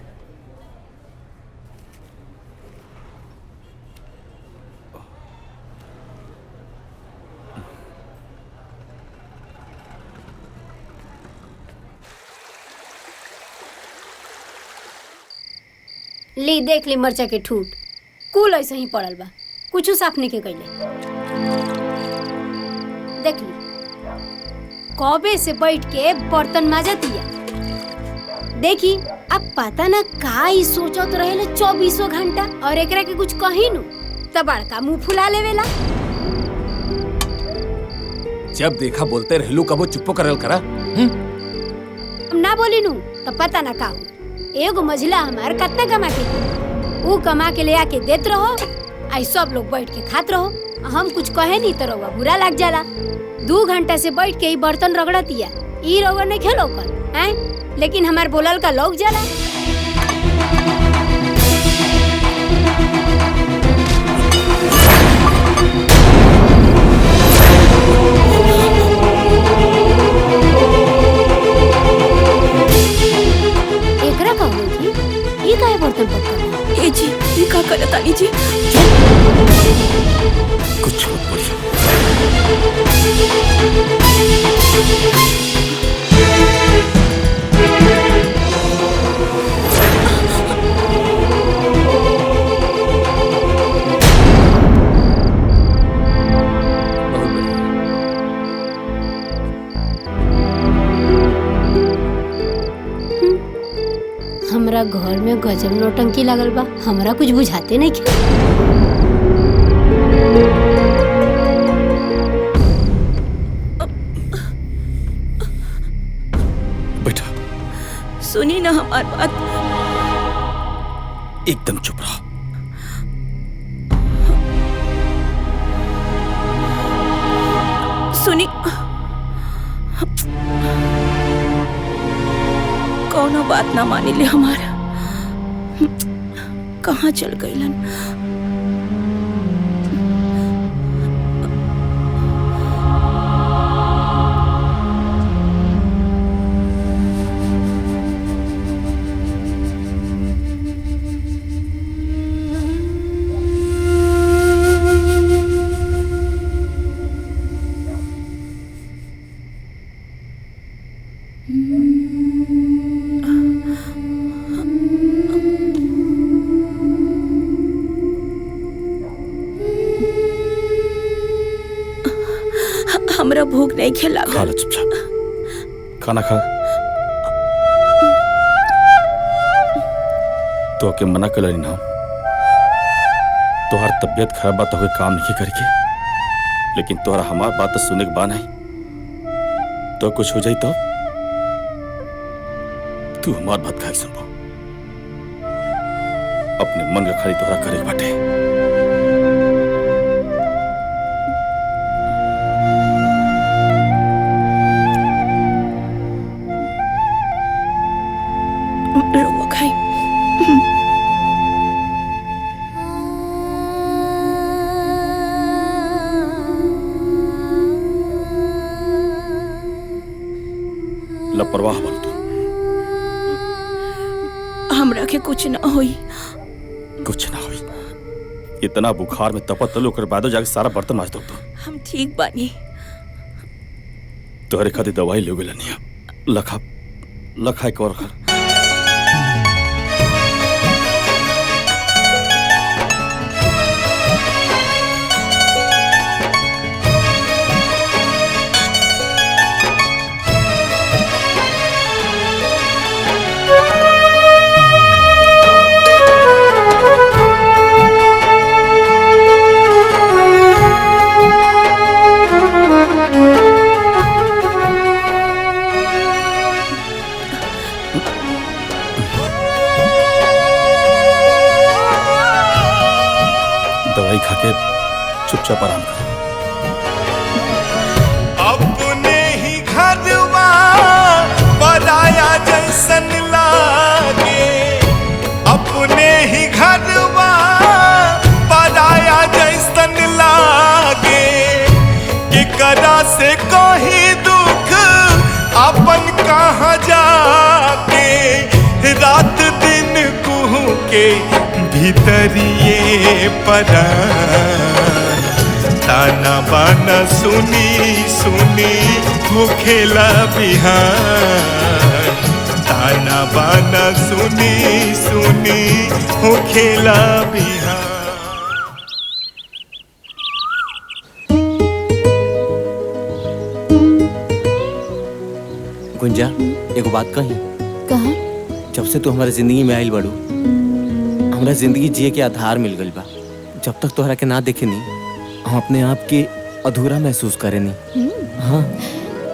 ली देख ली मरचा के ठूट, कुल ऐसे ही पड़ल बा, कुछ साफ नहीं के कैले। देख ली कबे से बैठ के बर्तन माजतिया। देखी अब पता ना का ही सोचत रहेले 24 घंटा, और एकरा के कुछ कही नु त बड़का मुंह फुला लेवेला। जब देखा बोलते रहलू, कबो चुप्पो करल करा। हम ना बोली नु त पता ना का हो। एगो मझिला हमार कितना कमा के, वो कमा के ले आके देत रहो, आई सब लोग बैठ के खात रहो। हम कुछ कहे नहीं तो रहुआ बुरा लग जाला। 2 घंटा से बैठ के ही बर्तन रगड़तिया, ई रहुआ ने खेलो कर हैं, लेकिन हमार बोलल का लोग जाला। एकरा का हो जी, ये काहे बर्तन पक्का? ए जी, ये का करत आनी जी? कुछ मत बोलिए। में गजब नौटंकी लगल बा, हमरा कुछ बुझाते नहीं क्या। बेटा सुनी ना हमार बात। एकदम चुप रहो। सुनी, कौनो बात ना मानी ले हमारा। कहाँ चल गईलन? हमरा भूख नहीं खिला। खा लो चुपचाप, खाना खा। तो के मना कर ना, तोहर तबीयत खराब बात हो काम नहीं करके, लेकिन तोहरा हमार बात तो सुने के बा नहीं। तो कुछ हो जाई तो तू हमार बात खाई सुनबो। अपने मन का खाली तोहरा करे के बाटे। रउआ खाई। लापरवाह बन तू। हमरा के कुछ ना होई। कुछ ना होई। इतना बुखार में तपत तलो कर बादो जाके सारा बर्तन माज दो। हम ठीक बानी। तोहरे खातिर दवाई ले गेल नहीं। लखा लखा एक और खा। दवाई खा के चुपचाप आराम कर। अपने ही घरवा पराया जैसन लागे, अपने ही घरवा पराया जैसन लागे, कि करा से कोई दुख अपन कहाँ जाके, रात दिन कुहू के भीतरिए परान, ताना बाना सुनी सुनी होखेला बिहान, ताना बाना सुनी सुनी होखेला बिहान। गुंजा, एगो बात कही। कहा? जब से तू हमारे जिंदगी में आइल बड़ू, हमरा जिंदगी जिए के आधार मिल गइल बा। जब तक तोहरा के ना देखे नी, हम अपने आप के अधूरा महसूस करे नी। हाँ,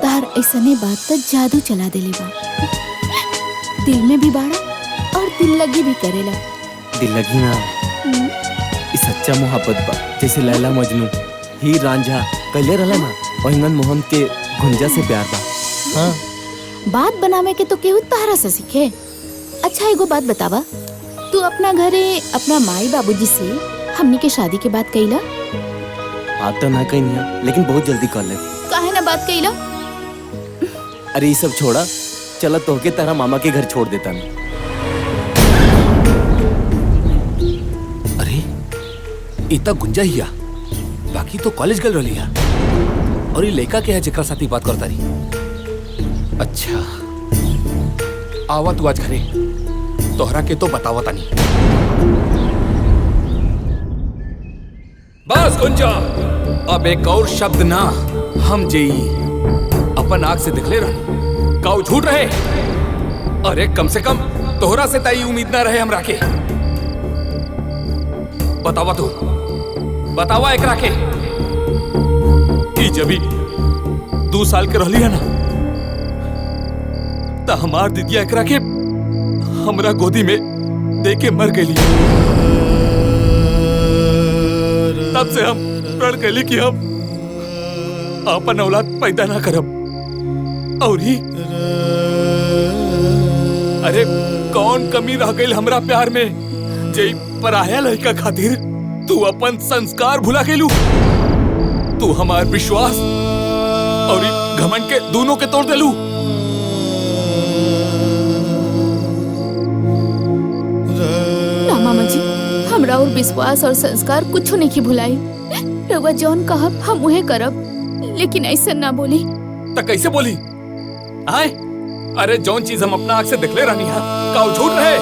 तार ऐसने बात तो जादू चला देले बा। दिल में भी बाड़ा और दिल लगी भी करेला। दिल लगी ना, ई सच्चा मोहब्बत बा। जैसे लैला मजनू हीर रांझा कहले रहला ना, ओहिंगन मोहन के गुंजा से प्यार बा। हाँ, बात बनावे के तो केहू तारा से सीखे। अच्छा एगो बात बतावा, तू अपना घरे अपना माई बाबूजी से हमनी के शादी के बात कइला? बात तो ना कही नहीं, लेकिन बहुत जल्दी कर ले। काहे ना बात कइला? अरे ये सब छोड़ा, चला तोहके तारा मामा के घर छोड़ देता नहीं। अरे इतना गुंजा हिया, बाकी तो कॉलेज गल रही है। और ये लड़का के है जेकर साथी बात करता रही। अच्छा आवा तू आज घरे, तोहरा के तो बतावता नहीं। बस गुंजा, अब एक और शब्द ना हम जेई अपन आंख से दिखले रह। काऊ झूठ रहे? अरे कम से कम तोहरा से तई उम्मीद ना रहे हमरा के। बतावा तू, बतावा एकरा के कि जब 2 साल के रहली है ना त हमार दीदिया एकरा के हमरा गोदी में दे के मर गई। तब से हम प्रण कैली कि हम अपन औलाद पैदा ना करब। और ही अरे कौन कमी रह गई हमरा प्यार में जे पराया लड़का खातिर तू अपन संस्कार भुला गेलू। तू हमार विश्वास और घमंड के दोनों के तोड़ देलू। ना मामा जी, हमरा और विश्वास और संस्कार कुछ नहीं की भुलाई। रउआ जौन कहब हम उहे करब, लेकिन ऐसा ना बोली। त कैसे बोली? आए अरे जौन चीज हम अपना आँख से देखले रहनी है का वो झूठ रहे?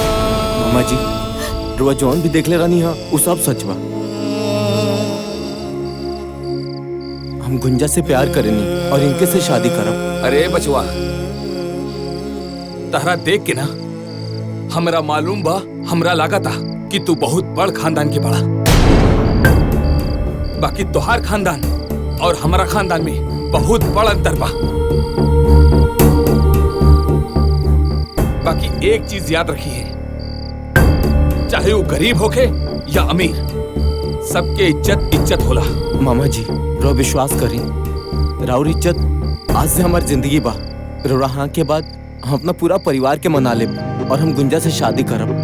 मामा जी, रुआ जौन भी देखले रहनी है वो सब सच बा। हम गुंजा से प्यार करेनी और इनके से शादी करब। अरे बचवा, तहरा देख के ना हमरा मालूम बा, हमरा लगा था कि तू बहुत बड़ खानदान के बड़ा। बाकी तोहार खानदान और हमारा खानदान में बहुत बड़ अंतर बा। बाकी एक चीज याद रखिए, चाहे वो गरीब होके या अमीर, सबके इज्जत इज्जत होला। मामा जी, रो विश्वास करी, राउर इज्जत आज से हमारी जिंदगी बा। रोड़ा हाँ के बाद हम अपना पूरा परिवार के मना लेब और हम गुंजा से शादी करब।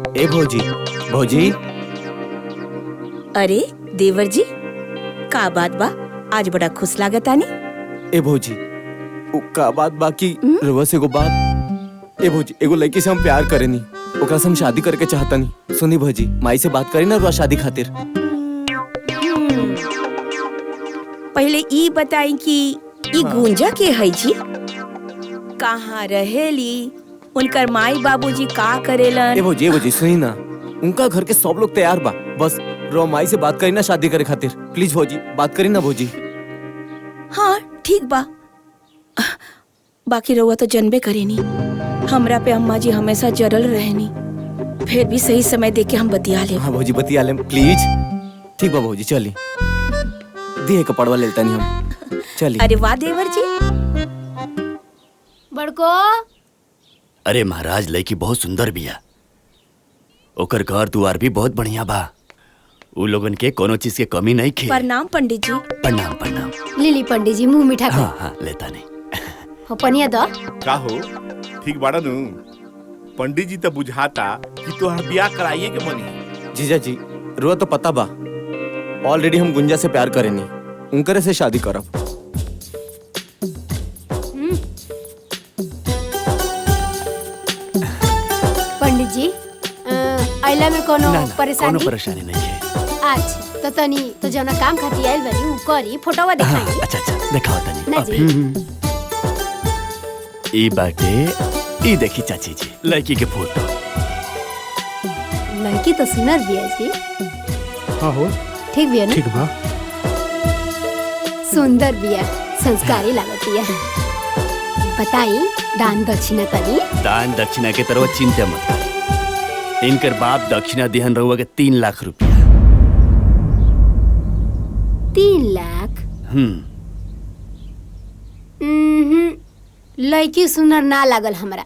ए भौजी, भौजी। अरे देवर जी, का बात बा? आज बड़ा खुश लागत आनी। ए भौजी, उ का बात बाकी रवा से एगो बात। ए भौजी, एगो लड़की से हम प्यार करेनी, ओकरा से हम शादी करके चाहतनी। सुनी भौजी, माई से बात करी ना रुआ शादी खातिर। पहले ई बताई कि ई गुंजा के है जी? कहाँ रहेली? उनकर माई बाबूजी का करेलन? ए भौजी सुनी ना, उनका घर के सब लोग तैयार बा, बस रो माई से बात करी ना शादी करे खातिर। प्लीज भौजी, बात करी ना भौजी। हाँ ठीक बा। बाकी रउआ तो जनबे करेनी, हमरा पे अम्मा जी हमेशा जरल रहेनी। फिर भी सही समय देख के हम बतिया ले। हाँ भौजी, बतिया ले प्लीज। ठीक बा भौजी, चली दिए कपड़वा लेता नहीं हम, चली। अरे वाह देवर जी। बड़को, अरे महाराज, लड़की बहुत सुंदर बिया, ओकर घर दुआर भी बहुत बढ़िया बा। उ लोगन के कोनो चीज के कमी नहीं खे। प्रणाम पंडित जी। प्रणाम प्रणाम। लिली पंडित जी, मुंह मीठा कर। हाँ हाँ, लेता नहीं। हो पनिया दो। का हो, ठीक बाड़ा नु? पंडित जी तो बुझाता कि तोहर ब्याह कराइए के मनी। जीजा जी, रुआ तो पता बा, ऑलरेडी हम गुंजा से प्यार करेनी, उनकरे से शादी करब। पंडित जी, आइला में कोनो परेशानी? कोनो परेशानी नहीं है। अच्छा तो तनी तो जना काम खाती आइल बनी उ करी, फोटोवा दिखाई। अच्छा अच्छा, दिखाओ तनी। ना जी। ई बाटे, ई देखी चाची जी लड़की के फोटो। लड़की तो सुंदर बिया जी। हाँ हो, ठीक बिया ना? ठीक बा। सुंदर बिया, संस्कारी लागत बिया। बताई दान दक्षिणा तनी। दान दक्षिणा के तरफ चिंता मत करी। इनकर बाप दक्षिणा दिहन रहुआ के 3 लाख रुपया। 3 लाख? लड़की सुंदर ना लागल हमरा।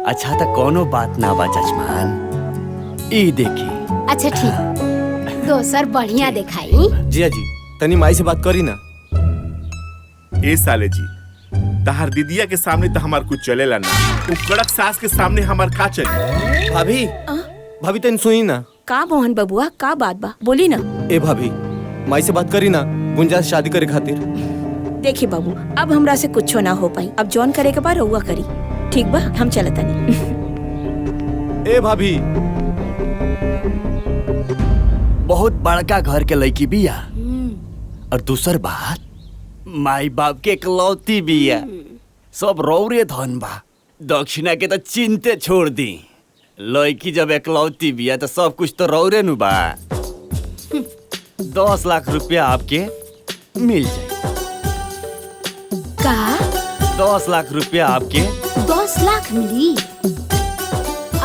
अच्छा तो कोनो बात ना बा जजमान, ई देखी। अच्छा ठीक, दोसर बढ़िया दिखाई। जिया जी, तनी माई से बात करी ना। ए साले जी, तहार दीदिया के सामने तो हमार कुछ चलेला ना, उ कड़क सास के सामने हमार का चली? भाभी, भाभी तनी सुनी ना। का मोहन बबुआ, का बात बा? बोली ना। ए भाभी, माई से बात करी ना गुंजा से शादी करे खातिर। देखी बाबू, अब हमरा से कुछ ना हो पाई। अब जॉन करे के बाद रउआ करी, ठीक बा? हम चलत नहीं। ए भाभी, बहुत बड़का घर के लड़की बिया और दूसर बात माई बाप के इकलौती बिया। सब रौरे धन बा, दक्षिणा के तो चिंते छोड़ दी। लड़की जब इकलौती बिया तो सब कुछ तो रौरे नु बा। 10 लाख रुपया आपके मिल जाए। का 10 लाख रुपया आपके 10 लाख मिली?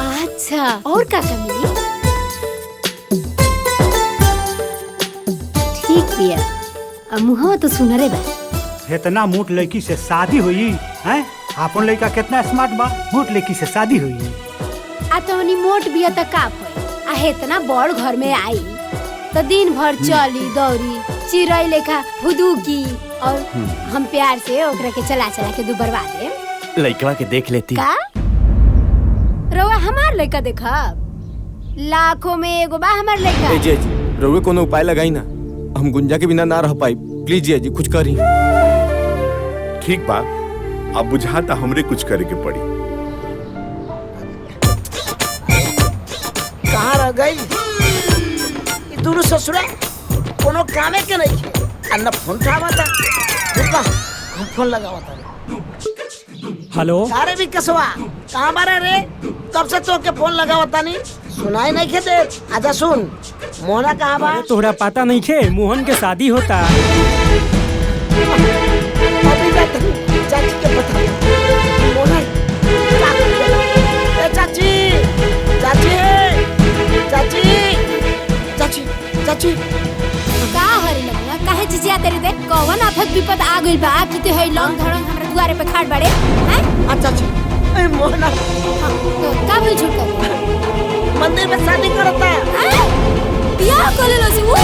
अच्छा, और का मिली? ठीक बिया। मुहा तो सुनरे बा। इतना मोट लड़की से शादी हुई हैं? आपन लड़का कितना स्मार्ट बा, मोट लड़की से शादी हुई। आ तोनी मोट बिया त का भई? आ इतना बड़ घर में आई तो दिन भर चली दौड़ी चिड़ै लेखा फुदूकी और हम प्यार से ओकरा के चला के दुबरवा दे। लड़कवा के देख लेती का? रवा हमार लड़का देखा? लाखों में एगो बा हमार लड़का। ए जी रउए कोनो उपाय लगाई ना, हम गुंजा के बिना ना रह पाई। प्लीज जी कुछ करी। ठीक बा, अब बुझाता हमरे कुछ करे के पड़ी। कहाँ रह गई दोनों ससुरा? कोनो कामे के नहीं है। अन्ना फोन उठावा था, रुका हम फोन लगावा था। हेलो, सारे भी कसवा कहाँ बारे रे? कब से तो के फोन लगावा था नहीं सुनाई नहीं खेते। आजा सुन, मोहना कहाँ बा? तोहरा पता नहीं खे मोहन के शादी होता। अभी जाते चाची के बता। मोहना ए चाची, चाची, चाची, चाची, चाची। का हरी लगना काहे चिचिया तेरे दे? कौन आफत विपद आ गइल बा कि ते है लंग धड़ंग हमरा दुआरे पे खाड़ बाड़े हैं? अच्छा चाची, ए मोहना तो का बोल झूठ कर? मंदिर में शादी करता हैं? बियाह कर लो से वो।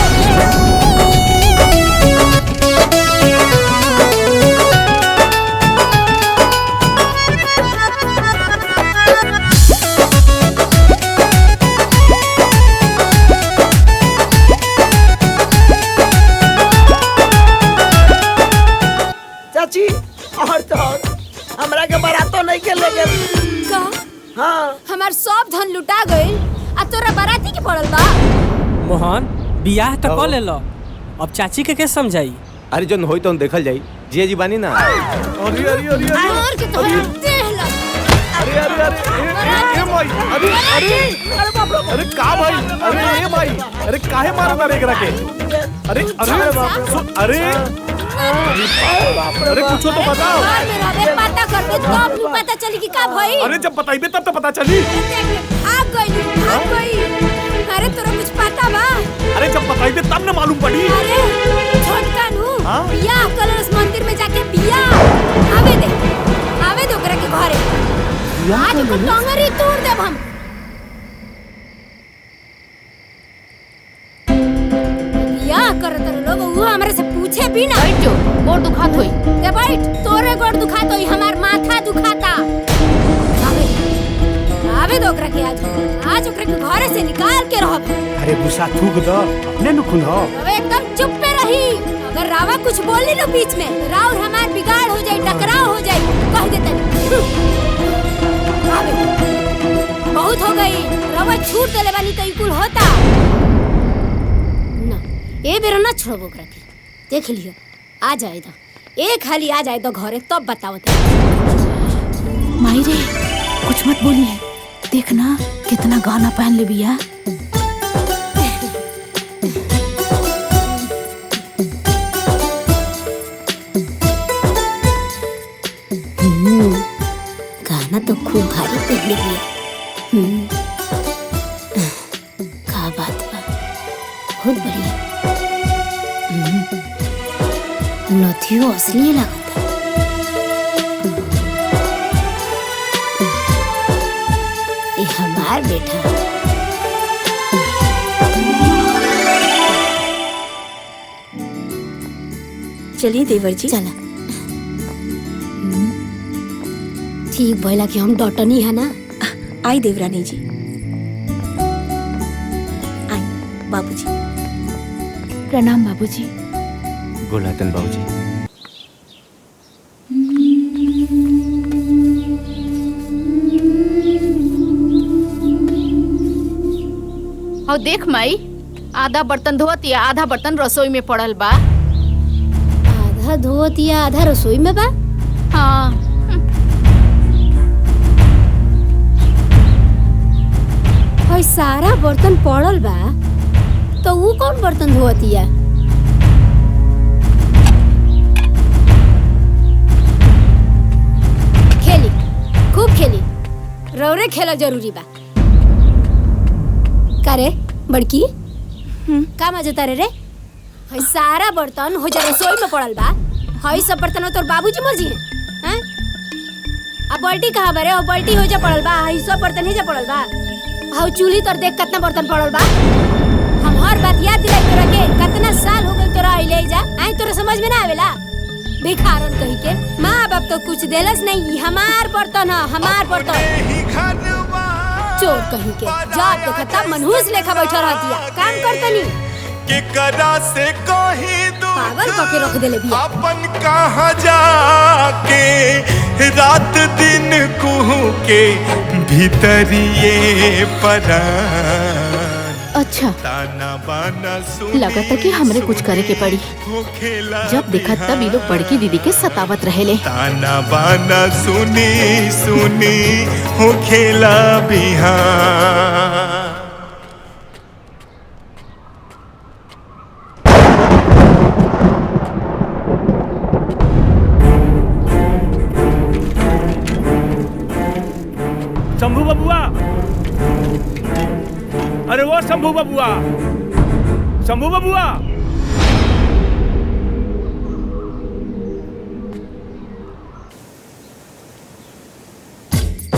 चाची और तो हमरा के बारातो नहीं के ले गए का? हाँ, हमार सब धन लुटा गइल आ तोरा बाराती के पड़ल बा। मोहन बियाह तो कर ले लो, अब चाची के कैसे समझाई? अरे जन होई तो देखल जाई। जिया जी बानी ना। अरे अरे अरे और के तो देख ला। अरे अरे अरे ए भाई, अरे अरे अरे बाप रे, अरे का भाई? अरे ए भाई, अरे काहे मारता रे एकरा के? अरे अरे अरे अरे कुछ तो बताओ। घर में रहबे पता करके तब नु पता चली कि का भई। अरे जब बताइबे तब तो पता चली। भाग गई। अरे तोरा कुछ पता बा? अरे जब बताइबे तब ना मालूम पड़ी। अरे छोटका नु हाँ? बियाह कलश मंदिर में जाके बियाह आवे दे ओकरा के घरे। आज को टंगरी तोड़ देब हम। बियाह करत लोग वो हमरे से पूछे भी ना। बैठ जो, गोड़ दुखात होई। ते बैठ, तोरे गोड़ दुखात होई, हमार माथा दुखाता। आवे दो ओकरा के आज ओकरा के घरे से निकाल के रहब। अरे गुस्सा थूक दो, अपने नु खुन हो। अब एकदम चुप पे रही। अगर रावा कुछ बोली लो बीच में, राव हमार बिगाड़ हो जाए, टकराव हो जाए, कह देते। बहुत हो गई, रावा छूट देले बानी तो इकुल होता ना। ए बेरा ना छोड़ो ओकरा के, देख लियो आ जाए तो एक हाली आ जाए तो घरे तब बतावत। माई रे कुछ मत बोली है, देखना कितना गाना पहन ले बिया। गाना तो खूब भारी पहन लिया। का बात बा, बहुत बढ़िया। नथियो असली लगता। ये हमार बेटा। चलिए देवर जी। चला ठीक भइला कि हम डटनी है ना। आई देवरानी जी, आई बाबूजी। प्रणाम बाबूजी। गोलातन बाबूजी। और देख माई, आधा बर्तन धोत या आधा बर्तन रसोई में पड़ल बा। आधा धोत या आधा रसोई में बा? हाँ। और सारा बर्तन पड़ल बा तो वो कौन बर्तन धोतिया? खेली, खूब खेली, रौरे खेला जरूरी बा। का रे बड़की? का मजा तारे रे? हई सारा बर्तन हो जा रसोई में पड़ल बा। हई सब बर्तन तोर बाबूजी मर्जी है, हैं? अब बाल्टी कहाँ बा रे? और बाल्टी हो जा पड़ल बा, हई सब बर्तन ही जा पड़ल बा। हाउ चूल्ही तर देख कितना बर्तन पड़ल बा। हम हर बात याद दिलाई तोरा के, कितना साल हो गए तोरा आइले जा, आई तोरा समझ में ना आवेला? भिखारन कही के माँ बाप तो कुछ देलस नहीं, हमार बर्तन है, हमार बर्तन। चोर कही के जात देखता मनहूस लेखा बैठा रहतिया, काम करतनी के करा से कहीं दू पागल करके रख देले बिया। अपन कहाँ जाके रात दिन कुहू के भीतरिए परान। अच्छा, ताना बाना सुनी लगा था कि हमरे कुछ करे के पड़ी। जब देखा तब ये लोग बड़की दीदी के सतावत रहेले। ताना बाना सुनी सुनी हो खेला बिहान। शंभू बबुआ, अरे वो शंभू बबुआ, शंभू बबुआ।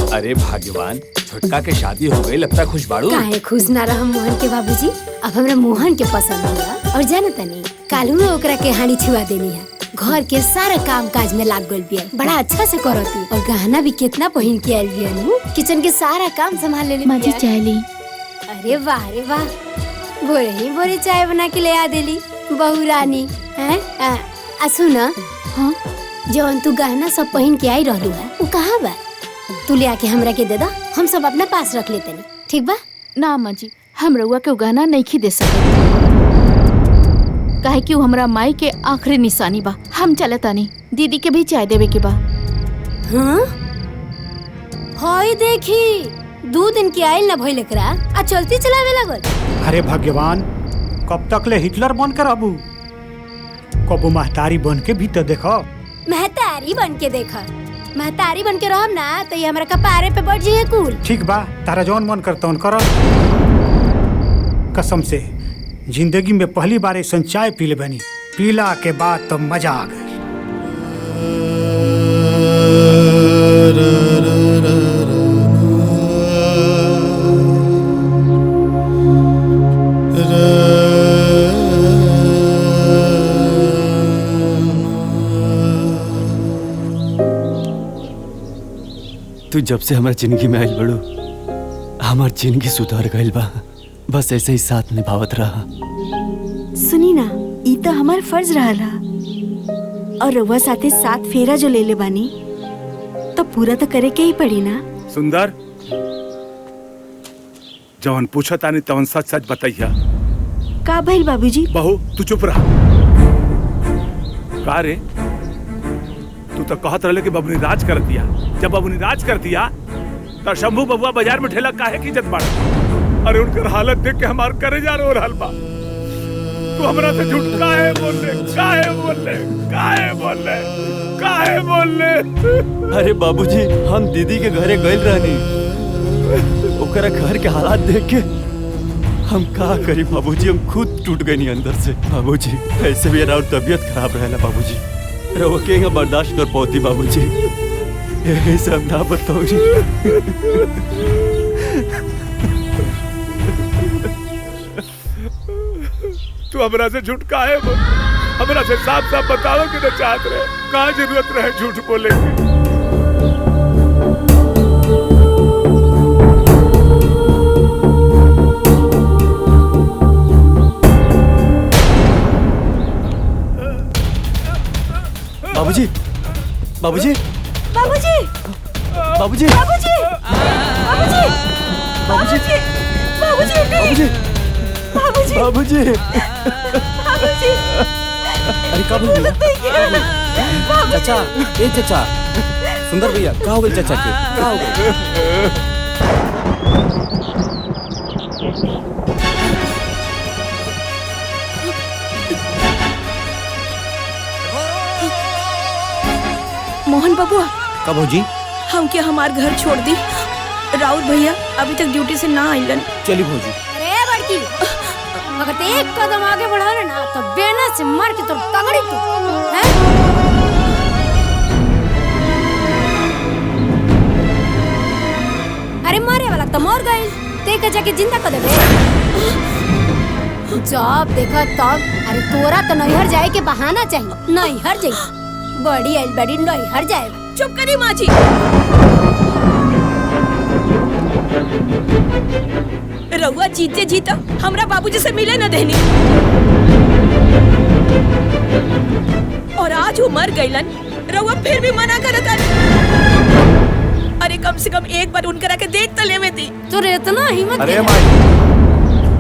अरे भाग्यवान, छोटका के शादी हो गई, लगता खुश बाड़ू। काहे खुश ना रह मोहन के बाबूजी? अब हमरा मोहन के पसंद होला और जाने तनी कालू में ओकरा के हाड़ी छुआ देनी है। घर के सारा काम काज में लाग गइल बिया, बड़ा अच्छा से करती और गहना भी कितना पहन के आइल बिया नु। किचन के सारा काम संभाल लेली बिया। माजी चाय ली। अरे वाह रे वाह, भोरे ही भोरे चाय बना के ले आ देली बहू रानी, हैं? सुन, हाँ जौन तू गहना सब पहन के आई रहलू है वो कहाँ बा? तू ले आके हमरा के दे दा, हम सब अपना पास रख लेते नहीं, ठीक बा? ना माँ जी, हम रउआ के गहना नहीं दे सकते, काहे कि वो हमरा माई के आखिरी निशानी बा। हम चलता नहीं, दीदी के भी चाय देवे के बा। हाँ? हाय देखी, 2 दिन की आइल ना भइल एकरा, आ चलती चलावे लागल। अरे भगवान, कब तक ले हिटलर बन कर रहबू? कबू महतारी बन के भी तो देखो। महतारी बन के देखा, महतारी बन के रहब ना तो ये हमरा कपारे पे बढ़ जाए कुल। ठीक बा, तारा जौन मन करता उन कर। कसम से जिंदगी में पहली बार ऐसा चाय पी ले बनी, पीला के बाद तो मजा आ गई। तू जब से हमारे जिंदगी में आइल बड़ू, हमार जिंदगी सुधार गइल बा। बस ऐसे ही साथ निभावत रहा। सुनी ना, ई तो हमार फर्ज रहला और रउआ साथे 7 फेरा जो ले ले बानी तो पूरा तो करे के ही पड़ी ना। सुंदर, जवन पूछा तानी तवन सच सच बताइया। का भइल बाबूजी? बहू तू चुप रहा। का रे, तू तो कहत रहले कि बबुनी राज कर दिया। जब बबुनी राज कर दिया तो शंभू बबुआ बाजार में ठेला काहे की इज्जत बाड़ा? अरे उनकर हालत देख के हमार करेजा रो रहल बा। तू हमरा से झूठ काहे बोल ले? काहे बोल ले? काहे बोल ले? काहे बोल ले? अरे बाबूजी, हम दीदी के घरे गइल रहनी, ओकरा घर के हालात देख के हम का करी बाबूजी, हम खुद टूट गए नहीं अंदर से। बाबूजी ऐसे भी और तबीयत खराब रहेला बाबूजी, रोकेगा बर्दाश्त कर पाती बाबूजी, यही सब ना बताओ। तू हमरा से झूठ काहे बोल? हमरा से साफ साफ बताओ कि न चाहत रहे, कहाँ जरूरत रहे झूठ बोले की? बाबूजी, बाबूजी, बाबूजी, बाबूजी, बाबूजी, बाबूजी, बाबूजी, बाबूजी, बाबूजी, बाबूजी बाबूजी बाबूजी अरे का बोल चाचा ए चाचा सुंदर भैया का हो गई चाचा के का हो गई मोहन बबुआ का भौजी हम क्या हमार घर छोड़ दी राउत भैया अभी तक ड्यूटी से ना आइलन। चली भौजी अरे बड़की अगर ते एक कदम आगे बढ़ा ना तो बेना से मार के तो तगड़ी तू हैं? अरे मारे वाला तो मर गई ते का जाके जिंदा कर देबे जब देखा तब अरे तोरा तो नैहर जाए के बहाना चाहिए नैहर जाए बड़ी आइल बड़ी नैहर जाए। चुप करी माँ जी रउआ जीते जीता हमरा बाबूजी से मिले न देनी और आज वो मर गईलन रउआ फिर भी मना करता। अरे कम से कम एक बार उनकरा के देख तो लेवे थी। तो इतना हिम्मत अरे माई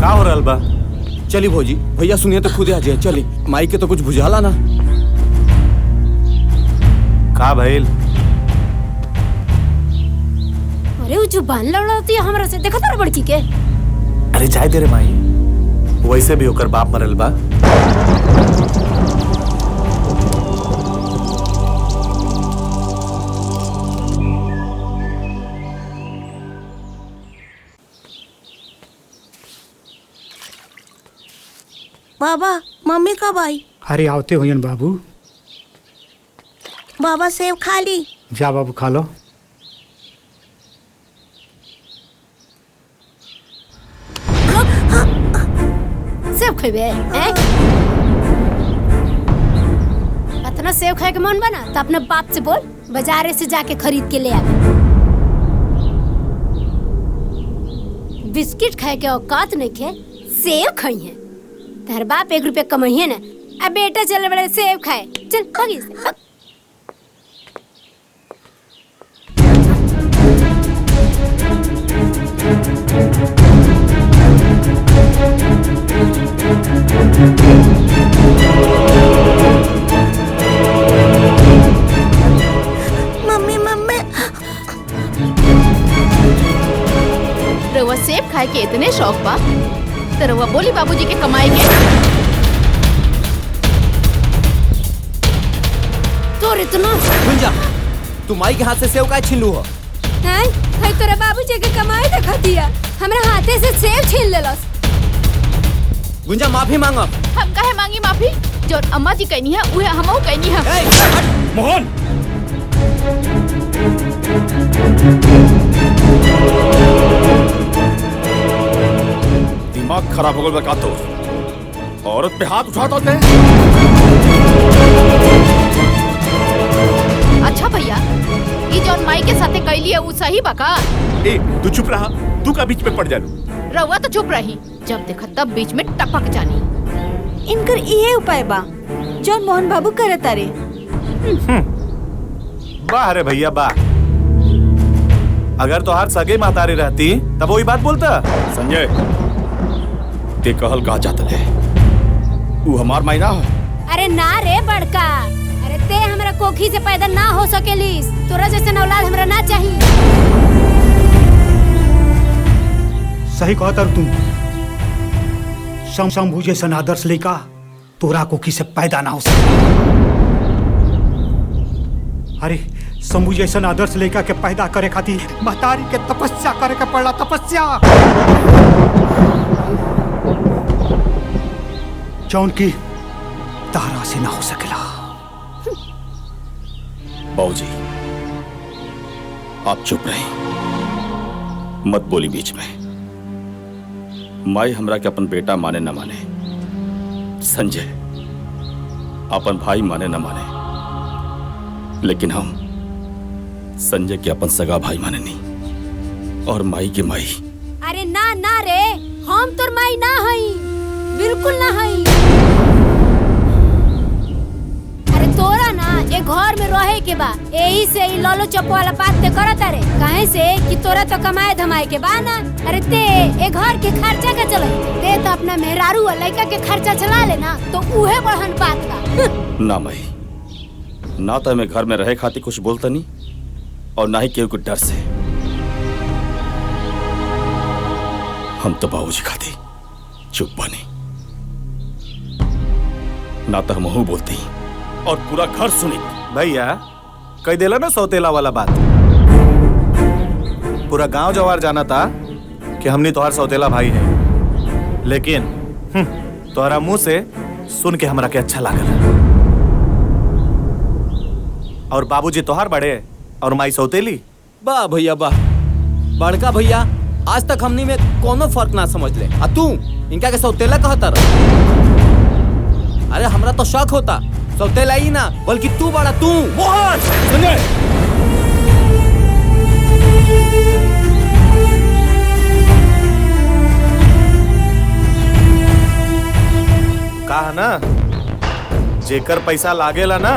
का हो रहल बा? चली भौजी भैया सुनिए तो खुद आ जाए चली माई के तो कुछ बुझाला ना का भइल? अरे वो जो बान लड़ती है हमरा से देखा तार बड़की के अरे जाए तेरे माई वैसे भी होकर बाप मरल बा। बाबा मम्मी कब आई? अरे आवते हुयन बाबू। बाबा सेब खा ली। जा बाबू खा लो। सेब खेबे हैं? इतना सेब खाए के मन बना तो अपने बाप से बोल बाजारे से जाके खरीद के ले आ। बिस्किट खाए के औकात नहीं खे सेब खाई है तेरे बाप 1 रुपया कमाइए ना अब बेटा चल बड़े सेब खाए चल भागी से मम्मी मम्मी रउआ सेब खाए के इतने शौक बा तो रउआ बोली बाबूजी के कमाई के तो इतना गुंजा तू माई के हाथ से सेव का छीन लू हो हैं भाई तोरा बाबूजी के कमाई देखा दिया हमरा हाथे से सेब छीन लेलस। गुंजा माफी मांगा हम काहे मांगी माफी जो अम्मा जी कहनी है उहे हमहू कहनी है। मोहन दिमाग खराब हो गया का तो औरत पे हाथ उठाता होते अच्छा भैया ये जौन माई के साथे कैली है वो सही बा का? ए तू चुप रहा तू का बीच में पड़ जालू। रउआ तो चुप रही जब देखा तब बीच में टपक जानी। इनकर इहे उपाय बा जौन मोहन बाबू करत तारे। वाह रे भैया वाह। अगर तो हार सगे मातारी रहती तब वही बात बोलता। संजय ते कहल कहा चाहता है वो हमार मायना है। अरे ना रे बड़का अरे ते हमरा कोखी से पैदा ना हो सकेलिस तोरा जैसे औलाद हमरा ना चाहिए। सही कहता तुम। शंभू जैसन आदर्श लेका तोरा कोखी से पैदा ना हो सके। अरे शंभू जैसन आदर्श लेका के पैदा करे खातिर महतारी के तपस्या करे के पड़ला तपस्या जौन की तारा से ना हो सकेला। बाबूजी आप चुप रहे मत बोली बीच में। माई हमरा के अपन बेटा माने न माने संजय अपन भाई माने न माने लेकिन हम संजय के अपन सगा भाई माने नहीं और माई के माई। अरे ना ना रे हम तोर माई ना हई बिल्कुल ना हई। अरे तोरा ना ये घर में रहे के बा, यही से ही लोलो चप्पो वाला बात ते करत रे। काहे से कि तोरा तो कमाए धमाए के बा ना। अरे ते ए घर के खर्चा का चल ते तो अपना मेहरारू और लड़का के खर्चा चला लेना तो उहे बढ़न बात बा। ना माई, ना तो मैं घर में रहे खातिर कुछ बोलता नहीं और ना ही केहू के डर से। हम तो बाबूजी खाती चुप बने, ना तो हम बोलती और पूरा घर सुनी। भैया कह देला ना सौतेला वाला बात। पूरा गांव जवार जाना था कि हमने तोहार सौतेला भाई है, लेकिन तोहरा मुंह से सुन के हमरा के अच्छा लागल। और बाबूजी तोहार बड़े और माई सौतेली। वाह भैया वाह, बड़का भैया आज तक हमनी में कोनो फर्क ना समझ ले। आ तू इनका के सौतेला कहता रह। अरे हमरा तो शक होता सौतेला ही ना बल्कि तू बड़ा तू। मोहन सुने, कहा ना जेकर पैसा लागेला ना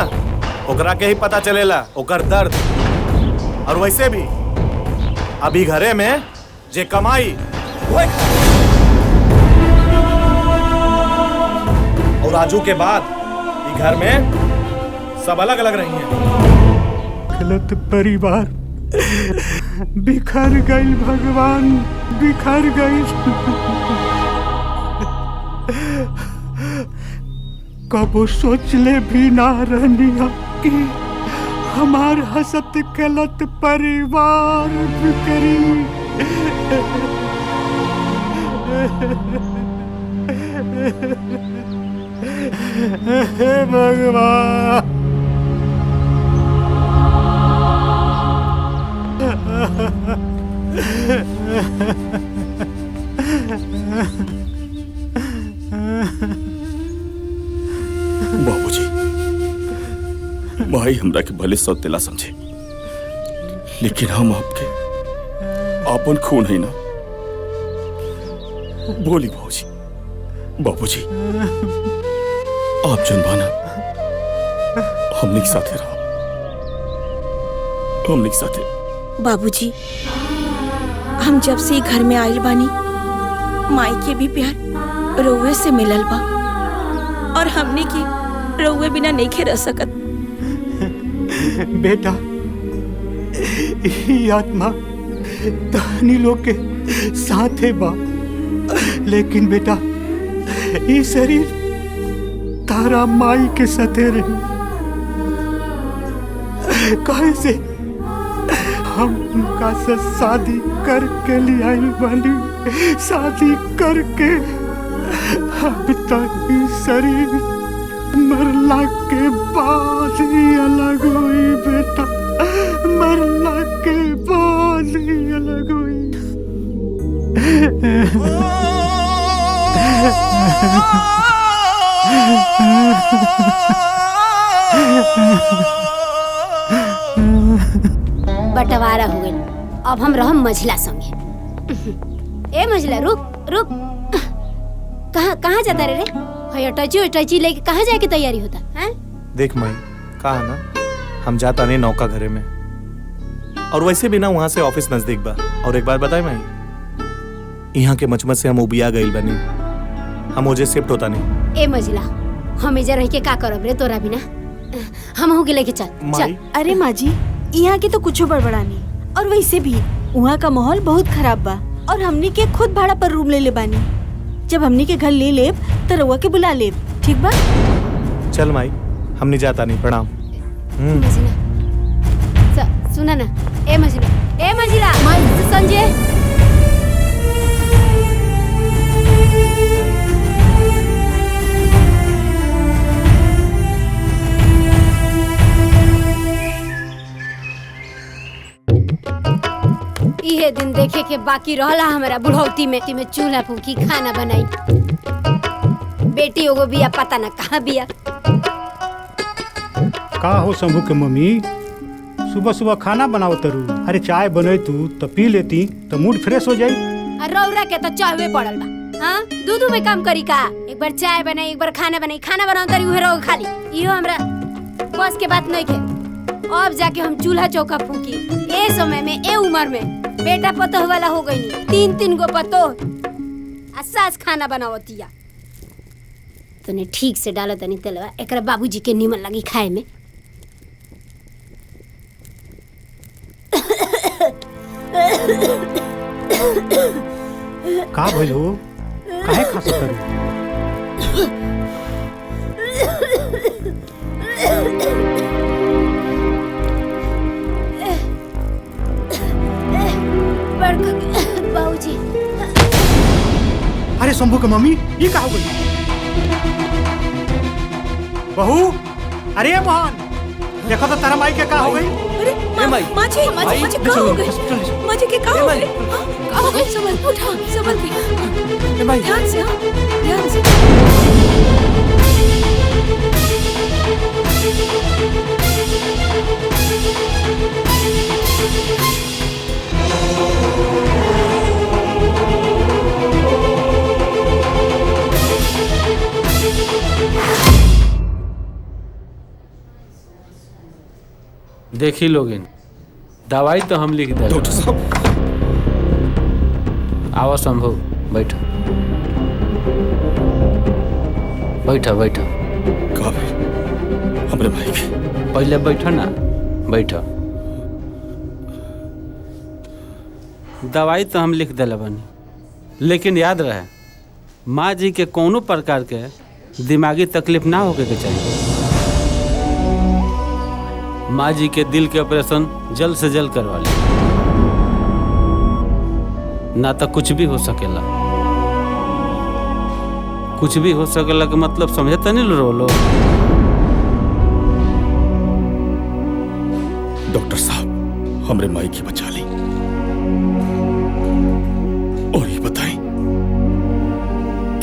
ओकरा के ही पता चलेला ओकर दर्द। और वैसे भी अभी घरे में जे कमाई और आजू के बाद घर में सब अलग अलग रही हैं। गलत परिवार बिखर गई, भगवान बिखर गई। कबो सोचले भी ना रहनिया कि हमार हसत गलत परिवार बिखरी। हे भगवान, बाबूजी, माई हमरा के भले सौतेला समझे, लेकिन हम आपके आपन खून है ना। बोली बाबूजी, बाबूजी आप जनबाना हमने के साथे रहो, हमने के साथे। बाबूजी हम जब से घर में आइल बानी माई के भी प्यार रउए से मिलल बा और हमने की रउए बिना नहीं खे रह सकत। बेटा ई आत्मा तहनी लोग के साथे बा, लेकिन बेटा ई शरीर तारा माई के साथे रही। कहे से हम उनका से शादी करके ले आइल बानी, शादी करके अब तक ई शरीर मरला के बाद ही अलग हुई बेटा, मरला के बाद ही अलग हुई। बंटवारा हो गइल, अब हम रहम मझला संगे। ए मझला रुक रुक, कहाँ जाता रे? हय अटैची लेके कहाँ जाए की तैयारी होता है? देख माई, कहा ना हम जाता नहीं नौका घरे में, और वैसे भी ना वहां से ऑफिस नजदीक बा। और एक बार बताए माई, यहाँ के मचमच से हम उबिया गइल बनी, हम ओजे शिफ्ट होता नहीं। ए मझला हम इधर रह के का करब रे तोरा बिना? हम हो के लेके चल चल। अरे माँ जी यहाँ की तो कुछ बड़बड़ा नहीं, और वैसे भी वहाँ का माहौल बहुत खराब बा और हमने के खुद भाड़ा पर रूम ले ले बानी। जब हमने के घर ले लेब तो रउआ के बुला लेब, ठीक बा? चल माई हमने जाता नहीं, प्रणाम। सुना ना ए मझिला संजय इहे दिन देखे के बाकी रहला हमारा बुढ़ौती में चूल्हा फूकी खाना बनाई। बेटी एगो बिया पता ना कहाँ बिया। का हो शंभू के मम्मी, सुबह सुबह खाना बनाओ तरू? अरे चाय बने तू तो पी लेती तो मूड फ्रेश हो जाई। रौरा के तो चाहवे पड़ल बा। हाँ दूध में काम करी का? एक बार चाय बनाई, एक बार खाना बनाई, खाना बनाओ तरी उहे रहो खाली। इहो हमरा बस के बात नहीं के। अब जाके हम चूल्हा चौका फूकी। ए समय में, ए उम्र में बेटा पतोह वाला हो गई। 3 गो पतोह आ सास खाना बनावतिया। तने ठीक से डालो तनी तेलवा, एकरा बाबूजी के नीमन लगी खाए में। का भइल हो? काहे खासत करू? बाबूजी। अरे शंभू के मम्मी, ये का हो गई? बहू, अरे मोहन, देखो तो तारा माई के का हो गई? अरे माँ जी का हो गई? माँ जी के का हो गई? का हो गई? संभल, उठा, संभल के। ध्यान से, हाँ, ध्यान से। देखी लोगिन, दवाई तो हम लिख दे। डॉक्टर साहब, आओ शंभू, बैठो बैठो बैठो। का भाई हमरे भाई के? पहले बैठो ना, बैठो। दवाई तो हम लिख दिले बनी, लेकिन याद रहे माँ जी के कोनो प्रकार के दिमागी तकलीफ ना होके के चाहिए। माँ जी के दिल के ऑपरेशन जल्द से जल्द करवा ले, ना तो कुछ भी हो सकेला। कुछ भी हो सकेला के मतलब समझता नहीं लो। डॉक्टर साहब, हमरे माई की बचा ली। और ये बताएं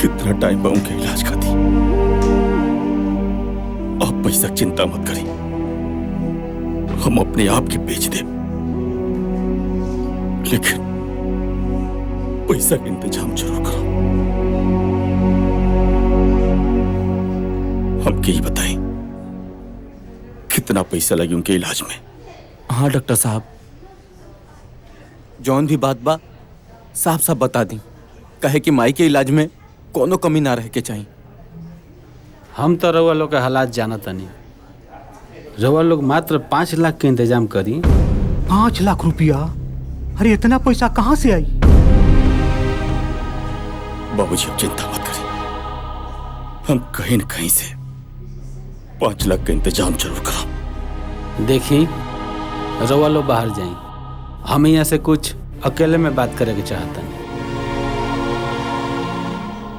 कितना टाइम बा उनके इलाज का दी? आप पैसा चिंता मत करें, हम अपने आप के बेच दे, लेकिन पैसा का इंतजाम जरूर करो। हमके ही बताएं कितना पैसा लगे उनके इलाज में? हाँ डॉक्टर साहब, जौन भी बात बा साफ साफ बता दी, कहे कि माई के इलाज में कोनो कमी ना रह के चाहिए। हम तो रउआ लोग के हालात जानता नहीं। रउआ लोग मात्र 5 लाख के इंतजाम करी। 5 लाख रुपया? अरे इतना पैसा कहाँ से आई? बाबूजी, अब चिंता मत करें, हम कहीं न कहीं से 5 लाख का इंतजाम जरूर करो। देखी, रउआ लोग बाहर जाई, हम यहाँ से कुछ अकेले में बात करे के चाहता नहीं।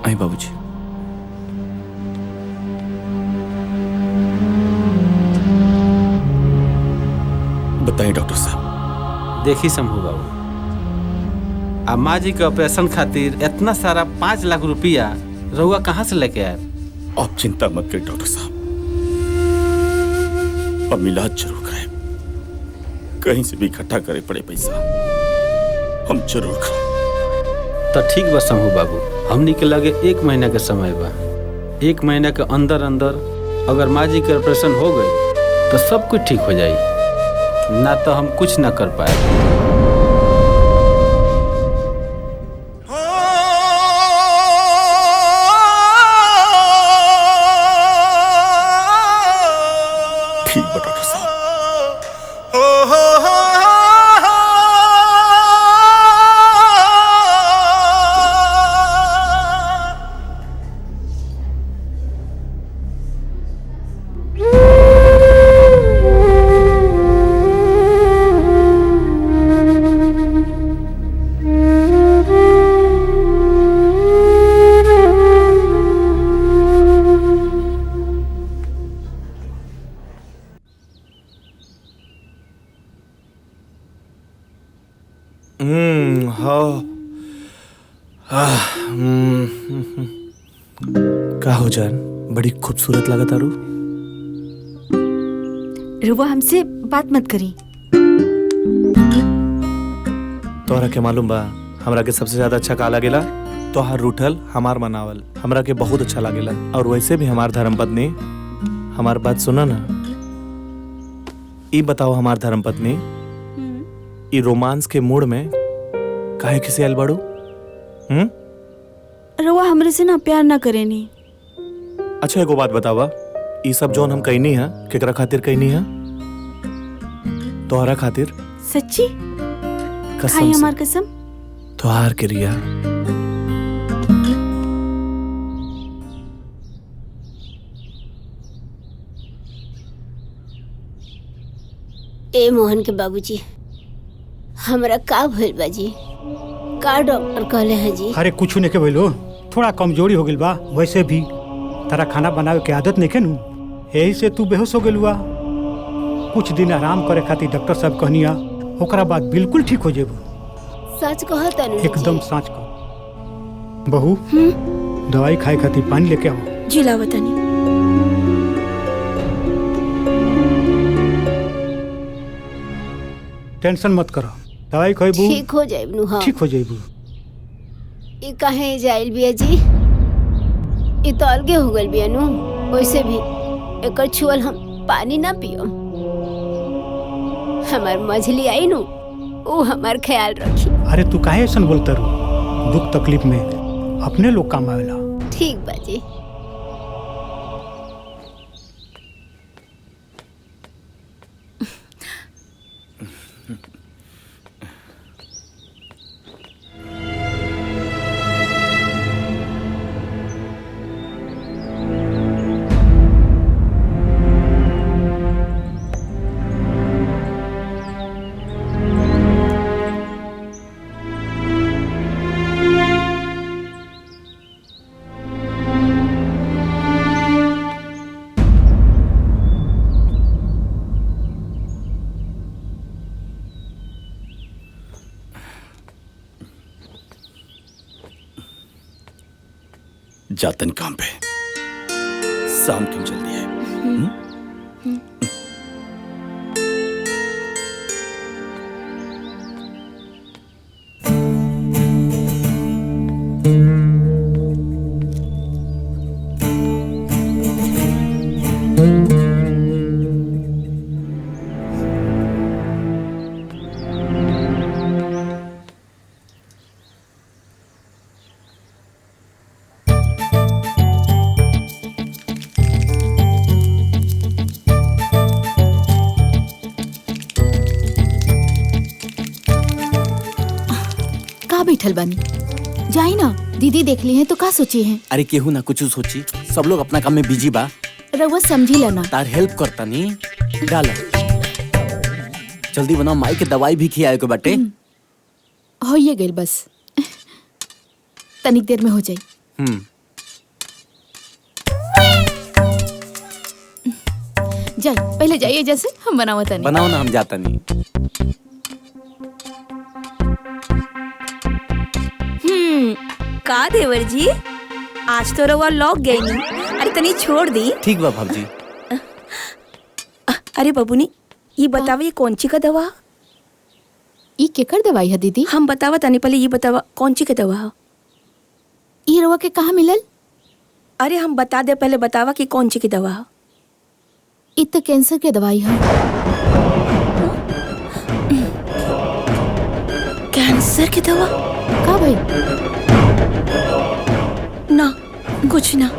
आई बाबूजी। बताएं डॉक्टर साहब। देखी शंभू बाबू, आ माँ जी के ऑपरेशन खातिर इतना सारा 5 लाख रुपया रउआ कहाँ से लेके आए? आप चिंता मत करें डॉक्टर साहब, हम इलाज जरूर कराए। कहीं से भी इकट्ठा करे पड़े पैसा, हम जरूर कराए। तो ठीक बा शंभू बाबू, हमनी के लगे 1 महीना के समय बा। 1 महीना के अंदर अंदर अगर माँ जी के ऑपरेशन हो गई तो सब कुछ ठीक हो जाई, ना तो हम कुछ ना कर पाए। ठीक बा डॉक्टर साहब। का हो जान, बड़ी खूबसूरत लगा तारू। रुआ हमसे बात मत करी। तोहरा के मालूम बा हमरा के सबसे ज्यादा अच्छा का लागेला? तोहार रूठल हमार मनावल हमरा के बहुत अच्छा लागेला। और वैसे भी हमार धर्म पत्नी हमार बात सुना ना। ई बताओ हमार धर्मपत्नी, ई रोमांस के मूड में काहे किसे आयल बाड़ू? रउआ हमरे से ना प्यार ना करेनी। अच्छा एगो बात बतावा, ई सब जौन हम कहनी है केकरा खातिर कहनी है? तोहरा खातिर। सच्ची? कसम खाई से। हमार कसम। तोहार क्रिया। ए मोहन के बाबूजी, हमरा का भइल बा जी? का डॉक्टर कहले हैं जी? अरे कुछ नहीं के बोलो, थोड़ा कमजोरी हो गई बा। वैसे भी तारा खाना बनावे के आदत नहीं के नु, यही से तू बेहोश हो गेलुआ। कुछ दिन आराम करे खातिर डॉक्टर साहब कहनिया, ओकरा बाद बिल्कुल ठीक हो जेबू। सच कहता नहीं? एकदम सच कह। बहू दवाई खाए खातिर पानी लेके आओ। जी लावतानी। टेंशन मत करो, दवाई खइबू ठीक हो जाइबू। हाँ ठीक हो जाइबू। ई काहे जाइल बिया जी? ई तो अलगे हो गइल बिया नु। वैसे भी एकर छुअल हम पानी ना पियो। हमार मझली आई नु, वो हमार ख्याल रखी। अरे तू काहे ऐसा बोलता रू? दुख तकलीफ में अपने लोग काम आवेला। ठीक बाजी। जातन काम पे, शाम क्यों जल्दी है? बैठल बानी, जाई ना। दीदी देख ली है तो का सोची है? अरे केहू ना कुछ सोची, सब लोग अपना काम में बिजी बा। रउआ समझी लेना। तार हेल्प करता नी। डाला जल्दी बनाओ, माई के दवाई भी खियाए के बाटे। हो ये गइल बस, तनिक देर में हो जाई। जाई पहले जाइए, जैसे हम बनावा तनी। बनाओ ना, हम जाता नहीं। का देवर जी, आज तो रउआ लौक गई नी। अरे तनी छोड़ दी। ठीक बा भाभी। अरे बबूनी, ये बतावा ये कौन ची का दवा? ये केकर दवाई है दीदी? हम बतावा तनी, पहले ये बतावा कौन ची का दवा है? ये रउआ के कहाँ मिलल? अरे हम बता दे, पहले बतावा कि कौन ची की दवा है? ये तो कैंसर के दवाई है। कैंसर की दवा? का भाई? ना कुछ ना।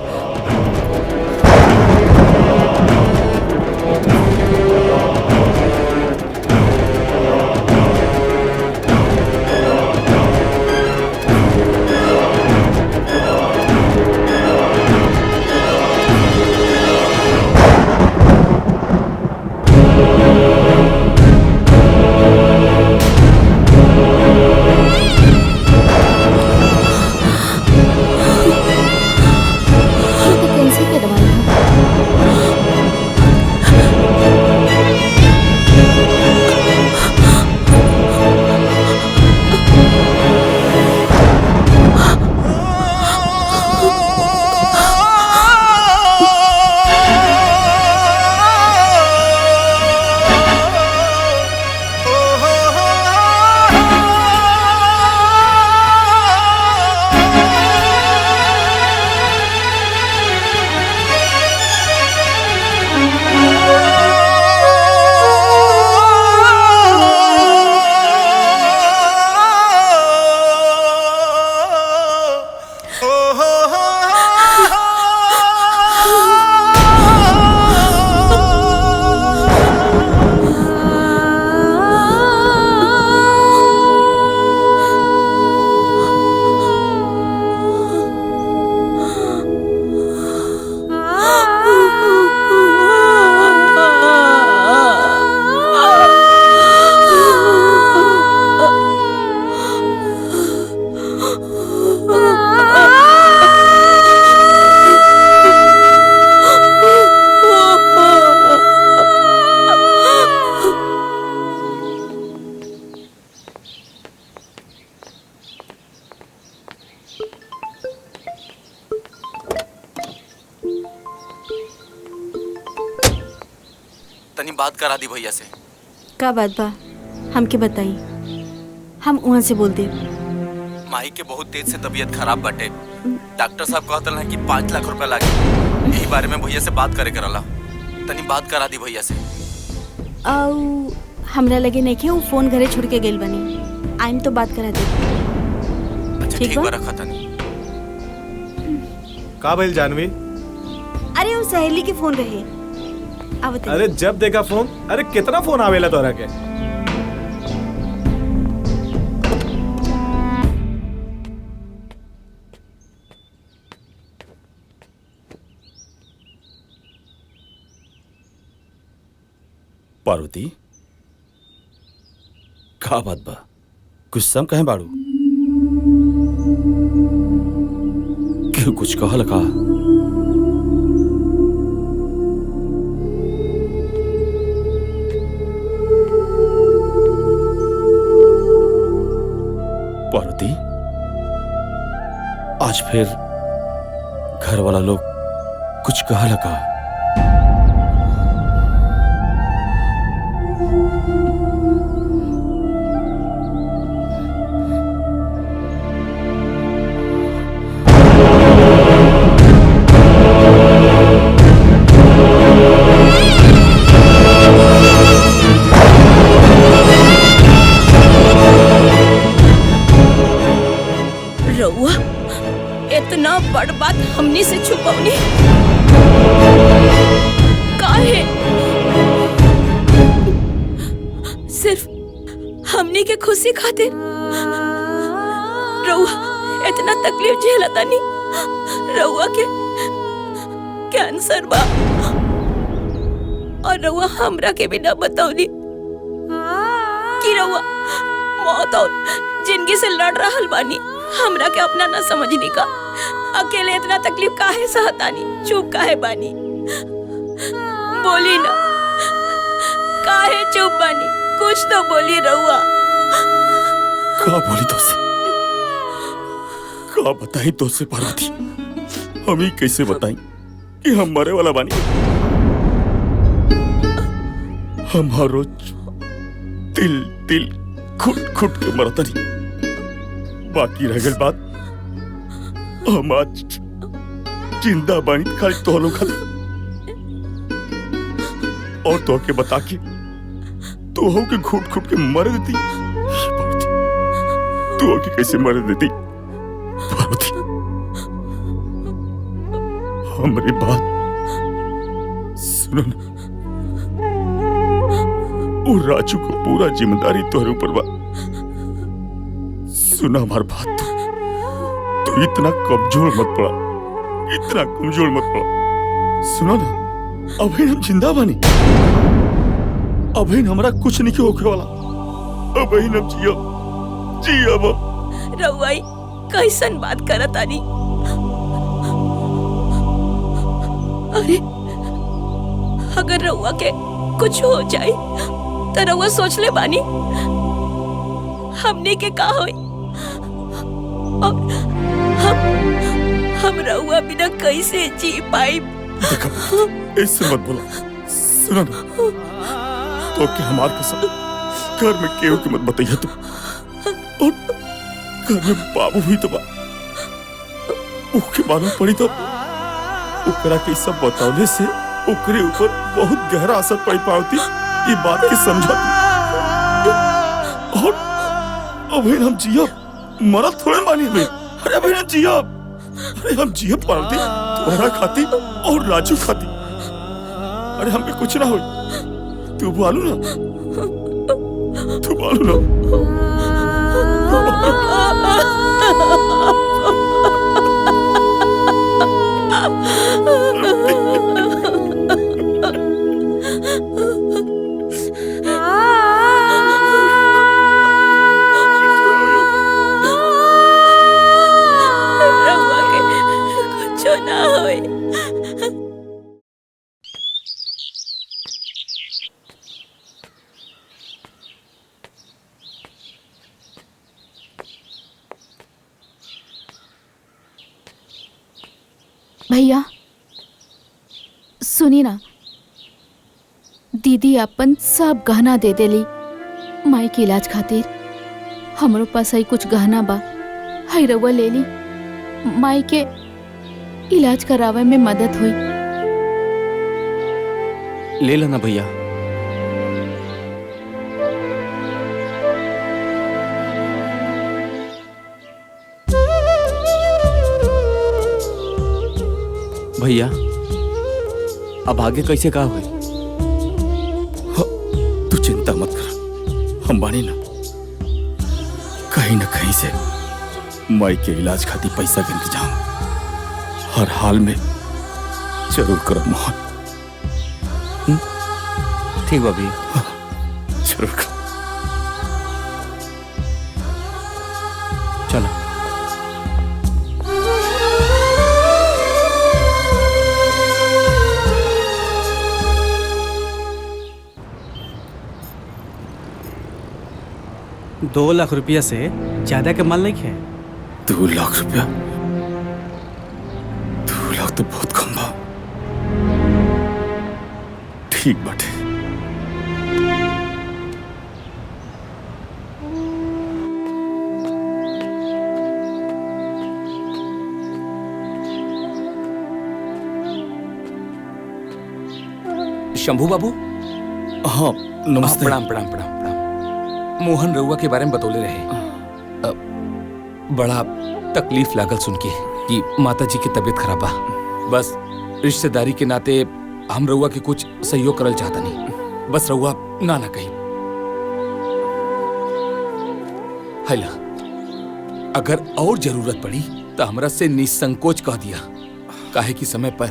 तनी बात करा दी भैया से। का बात बा हमके बताई, हम वहाँ से बोल दे। माही के बहुत तेज से तबीयत खराब बाटे। डॉक्टर साहब कहतल हैं कि 5 लाख रुपया लागे। यही बारे में भैया से बात करे करला। तनी बात करा दी भैया से। आउ हमरा लगे नहीं कि वो फोन घरे छोड़ के गेल बनी। आइम तो बात करा दे। अच्छा ठीक बा, रखा तनी। का भइल जानवी? अरे वो सहेली के फोन रहे। आवत अरे जब देखा फोन, अरे कितना फोन आवेला तोरा के? पार्वती का बात बा? गुस्सा में कहे बाड़ू? क्यों कुछ कहल का? पार्वती आज फिर घर वाला लोग कुछ कहल का? रउआ इतना बड़ बात हमनी से छुपौनी काहे? सिर्फ हमनी के खुशी खातिर रउआ इतना तकलीफ झेलतानी। रउआ के कैंसर बा और रउआ हमरा के भी ना बतौनी कि रउआ मौत और जिंदगी से लड़ रहल बानी। हमरा के अपना ना समझनी का। अकेले इतना तकलीफ काहे सहतानी? चुप काहे बानी? बोली ना, काहे चुप बानी? कुछ तो बोली रउआ। का बोली तो से? का बताई तो से पार्वती? हम ही कैसे बताई कि हम मरे वाला बानी? हमार रोज दिल दिल खुट खुट के मरतनी। बाकी रह गई बात, हम आज जिंदा बानी खाली तोहलो खाली। और तो के बता के तो हो के घुट घुट के मर देती। तू के कैसे मर देती पार्वती? हमारी बात सुनो ना। वो राजू को पूरा जिम्मेदारी तोहरे ऊपर बा। सुना हमार बात, तो इतना कमजोर मत पड़ा, इतना कमजोर मत पड़ा। सुना ना, अभी हम जिंदा बानी। अभी हमरा कुछ नहीं होके वाला। अभी हम जियब। रउआ कैसन बात करतानी? अरे अगर रउआ के कुछ हो जाए तो रउआ सोच ले बानी हमने के का होई? और हम रउआ बिना कैसे जी पाई? ऐसे मत बोला। सुना ना, तो क्या हमार कसम, घर में केहू की मत बताइए तू। और घर में बाबू हुई तो ओके मालूम पड़ी तो ओकरा के सब बतावले से ओकरे ऊपर बहुत गहरा असर पड़ी पावती। ये बात की समझा तू। और अभी हम जियब, मरद थोड़े मानी भाई। अरे अभी हम जियब, अरे हम जियब पावती तुम्हारा खाती और राजू खाती। अरे हम भी कुछ ना हो, तू बोलू ना, तू बोलू ना। भैया सुनिए ना, दीदी अपन सब गहना दे देली माई के इलाज खातिर। हमरो पास ही कुछ गहना बा, हई रउआ ले ली, माई के इलाज करावे में मदद हुई। ले लेना भैया। भैया अब आगे कैसे का हुई? तू चिंता मत कर, हम बानी ना कहीं से माई के इलाज खातिर पैसा के इंतजाम हर हाल में जरूर करब मोहन। ठीक बा भैया, जरूर कर। चलो। ₹2,00,000 से ज्यादा के माल नहीं है। 2 लाख रुपया? 2 लाख तो बहुत कम बा। ठीक बाटे। शंभू बाबू। हाँ नमस्ते। प्रणाम प्रणाम प्रणाम प्रणाम। मोहन रउआ के बारे में बतौले रहे। बड़ा तकलीफ लागल सुन के कि माता जी की तबीयत खराब बा। बस रिश्तेदारी के नाते हम रउआ के कुछ सहयोग करल चाहता नहीं। बस रउआ ना कही। हैला, अगर और जरूरत पड़ी तो हमरा से निसंकोच कह दिया। काहे कि समय पर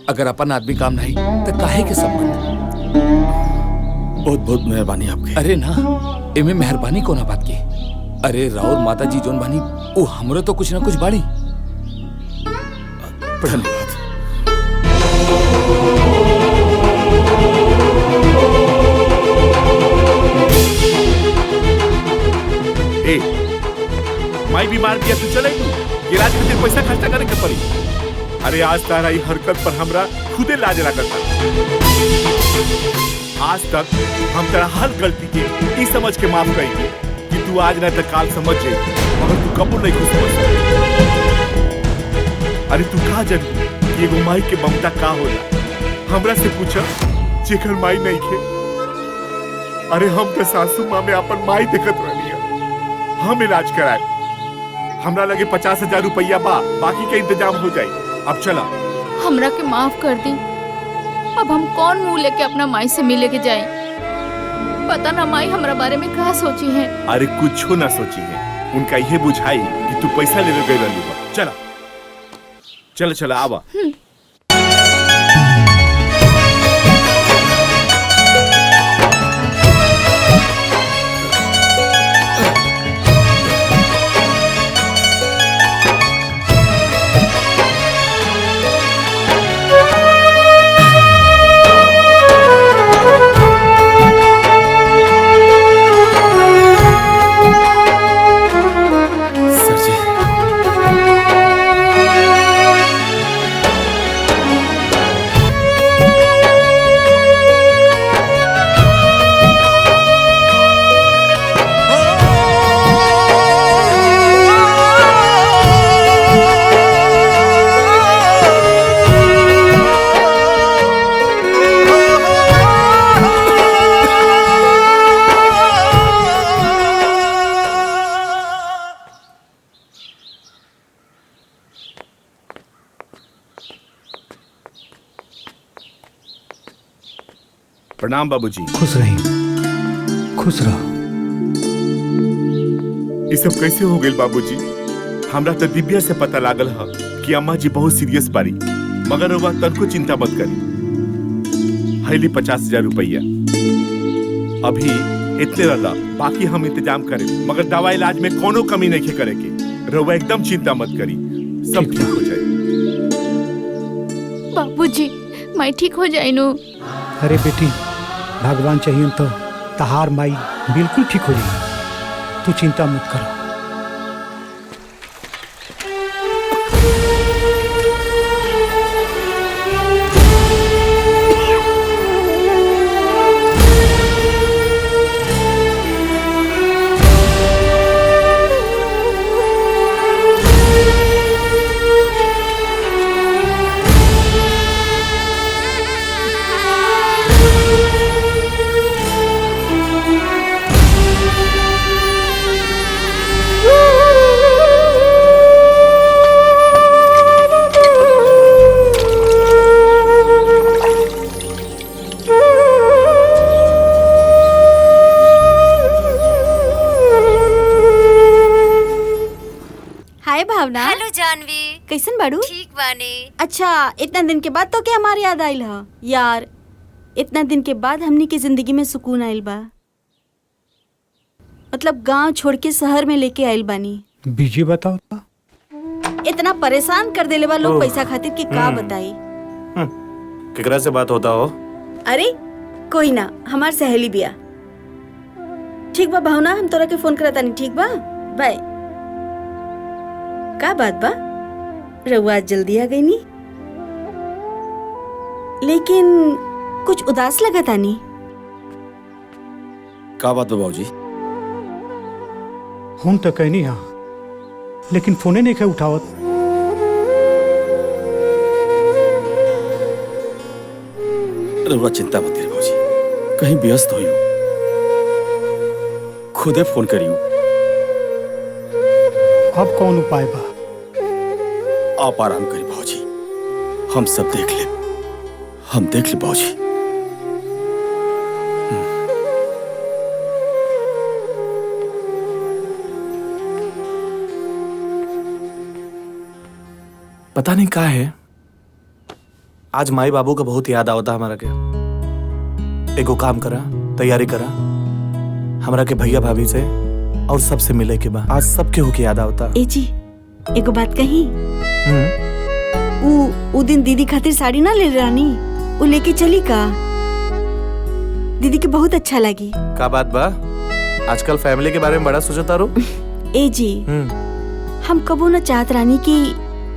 अगर अपन आदमी काम नहीं तो काहे के संबंध। बहुत बहुत मेहरबानी आपकी। अरे ना, इमे मेहरबानी कोना बात की। अरे राउर माता जी जोन बानी वो हमरो तो कुछ ना कुछ बाड़ी। धन्यवाद। माई बीमार किया तू चले इलाज के लिए पैसा खर्चा करे के पड़ी। अरे आज तारा ई हरकत पर हमरा खुदे लाज लागत। आज तक हम तेरा हर गलती के ई समझ के माफ करी कि तू आज न तो काल समझ जाए, मगर तू कबू नहीं खुश समझ। अरे तू कहा जन कि एगो माई के ममता का होला? हमरा से पूछा जेकर माई नहीं खे। अरे हम तो सासू माँ में अपन माई देखत रहनी है। हम इलाज कराए, हमरा लगे 50,000 रुपया बा, बाकी का इंतजाम हो जाए। अब चला। हमरा के माफ कर दी। अब हम कौन मुंह लेके अपना माई से मिले के जाए? पता ना माई हमरा बारे में क्या सोची है। अरे कुछ ना सोची है, उनका यह बुझाई कि तू पैसा लेने गई रहलू बा। चला चला चला आवा। प्रणाम बाबूजी। खुश रही, खुश रहो। ये सब कैसे हो गए बाबूजी? हमरा तो दिव्या से पता लागल है कि अम्मा जी बहुत सीरियस बारी, मगर वह तनको चिंता मत करी। हैली 50,000 रुपया अभी इतने रहा, बाकी हम इंतजाम करें, मगर दवा इलाज में कोनो कमी नहीं करे के। रउआ एकदम चिंता मत करी, सब ठीक हो जाए। बाबूजी माई ठीक हो जाए नु। अरे बेटी, भगवान चाहिए तो तहार माई बिल्कुल ठीक हो जाएगी। तू चिंता मत करो। भावना। हेलो जानवी। कैसन बाड़ू? ठीक बानी। अच्छा, इतना दिन के बाद तो क्या हमारी याद आइल ह? यार, इतना दिन के बाद हमनी के जिंदगी में सुकून आइल बा। मतलब गांव छोड़ के शहर में लेके आइल बानी। बीजी बताओ तो। इतना परेशान कर देले बा लोग पैसा खातिर कि का बताई। केकरा से बात होता हो? अरे कोई ना, हमार सहेली बिया। ठीक बा भावना, हम तोरा के फोन करता नहीं। ठीक बा, बाय। का बात बा? रउआ आज जल्दी आ गई नी, लेकिन कुछ उदास लगा तानी। का बात बा बाबूजी? फोन तो कहनी हाँ, लेकिन फोने नहीं खे उठावत। रउआ चिंता मत करिए बाबूजी, कहीं व्यस्त होइयो, खुदे फोन करियो। अब कौन उपाय बा? आप आराम करिए बाबूजी, हम सब देख ले, हम देख ले बाबूजी। पता नहीं का है, आज माई बाबू का बहुत याद आवता हमारा के। एगो काम करा, तैयारी करा, हमरा के भैया भाभी से और सबसे मिले के बाद आज सबके होके याद आवता। ए जी, एगो बात कही। उ दिन दीदी खातिर साड़ी ना ले रानी, उ लेके चली का? दीदी के बहुत अच्छा लगी। का बात बा? आजकल फैमिली के बारे में बड़ा सोचता रो। ए जी, हम कबो न चाहत रानी कि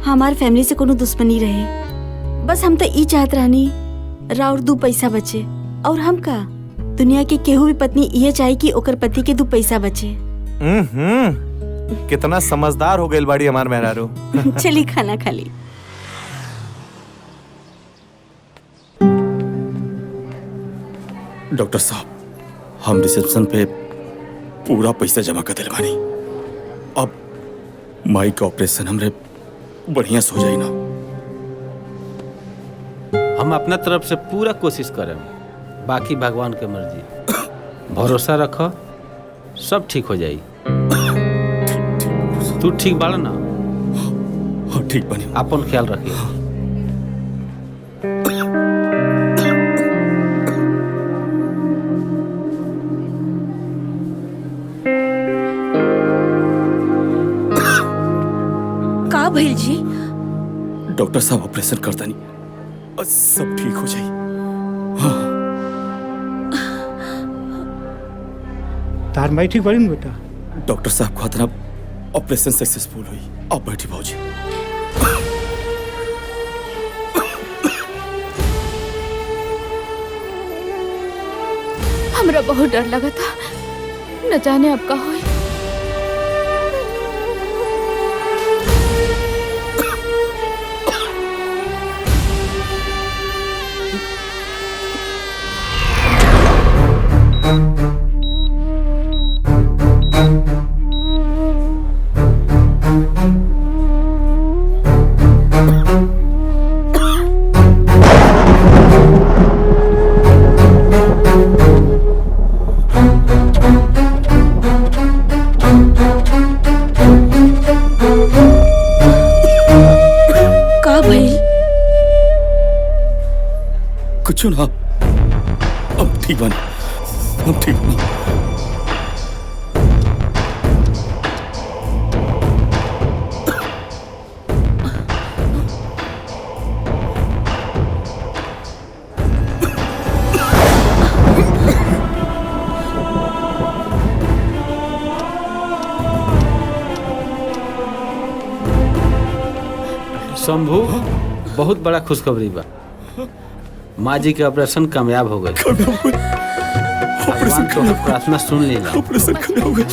हमार फैमिली से कोनो दुश्मनी रहे। बस हम तो ई चाहत रानी राउर 2 पैसा बचे, और हम का दुनिया के केहू भी पत्नी ये चाहे कि ओकर पति के 2 पैसा बचे। कितना समझदार हो गई बाड़ी हमार मेहरारू। चली खाना खा ली। डॉक्टर साहब, हम रिसेप्शन पे पूरा पैसा जमा कर दिल बानी। अब माई का ऑपरेशन हमरे बढ़िया से हो जाई ना। हम अपना तरफ से पूरा कोशिश करें, बाकी भगवान के मर्जी। भरोसा रखो, सब ठीक हो जाई। तू ठीक बाड़ा ना? हाँ ठीक बनी। अपन ख्याल रखिए। का भइल जी? डॉक्टर साहब ऑपरेशन करता नहीं, सब ठीक हो जाए। तार माई ठीक बड़ी बेटा? डॉक्टर साहब को इतना ऑपरेशन सक्सेसफुल हुई। आप बैठी भाजी। हमरा बहुत डर लगा था, न जाने अब का होई। कुछ ना, अब ठीक बनी, अब ठीक बनी। शंभू, बहुत बड़ा खुशखबरी बा। माँ जी के ऑपरेशन कामयाब हो गए। भगवान तो प्रार्थना सुन ली। ऑपरेशन कामयाब हो गए।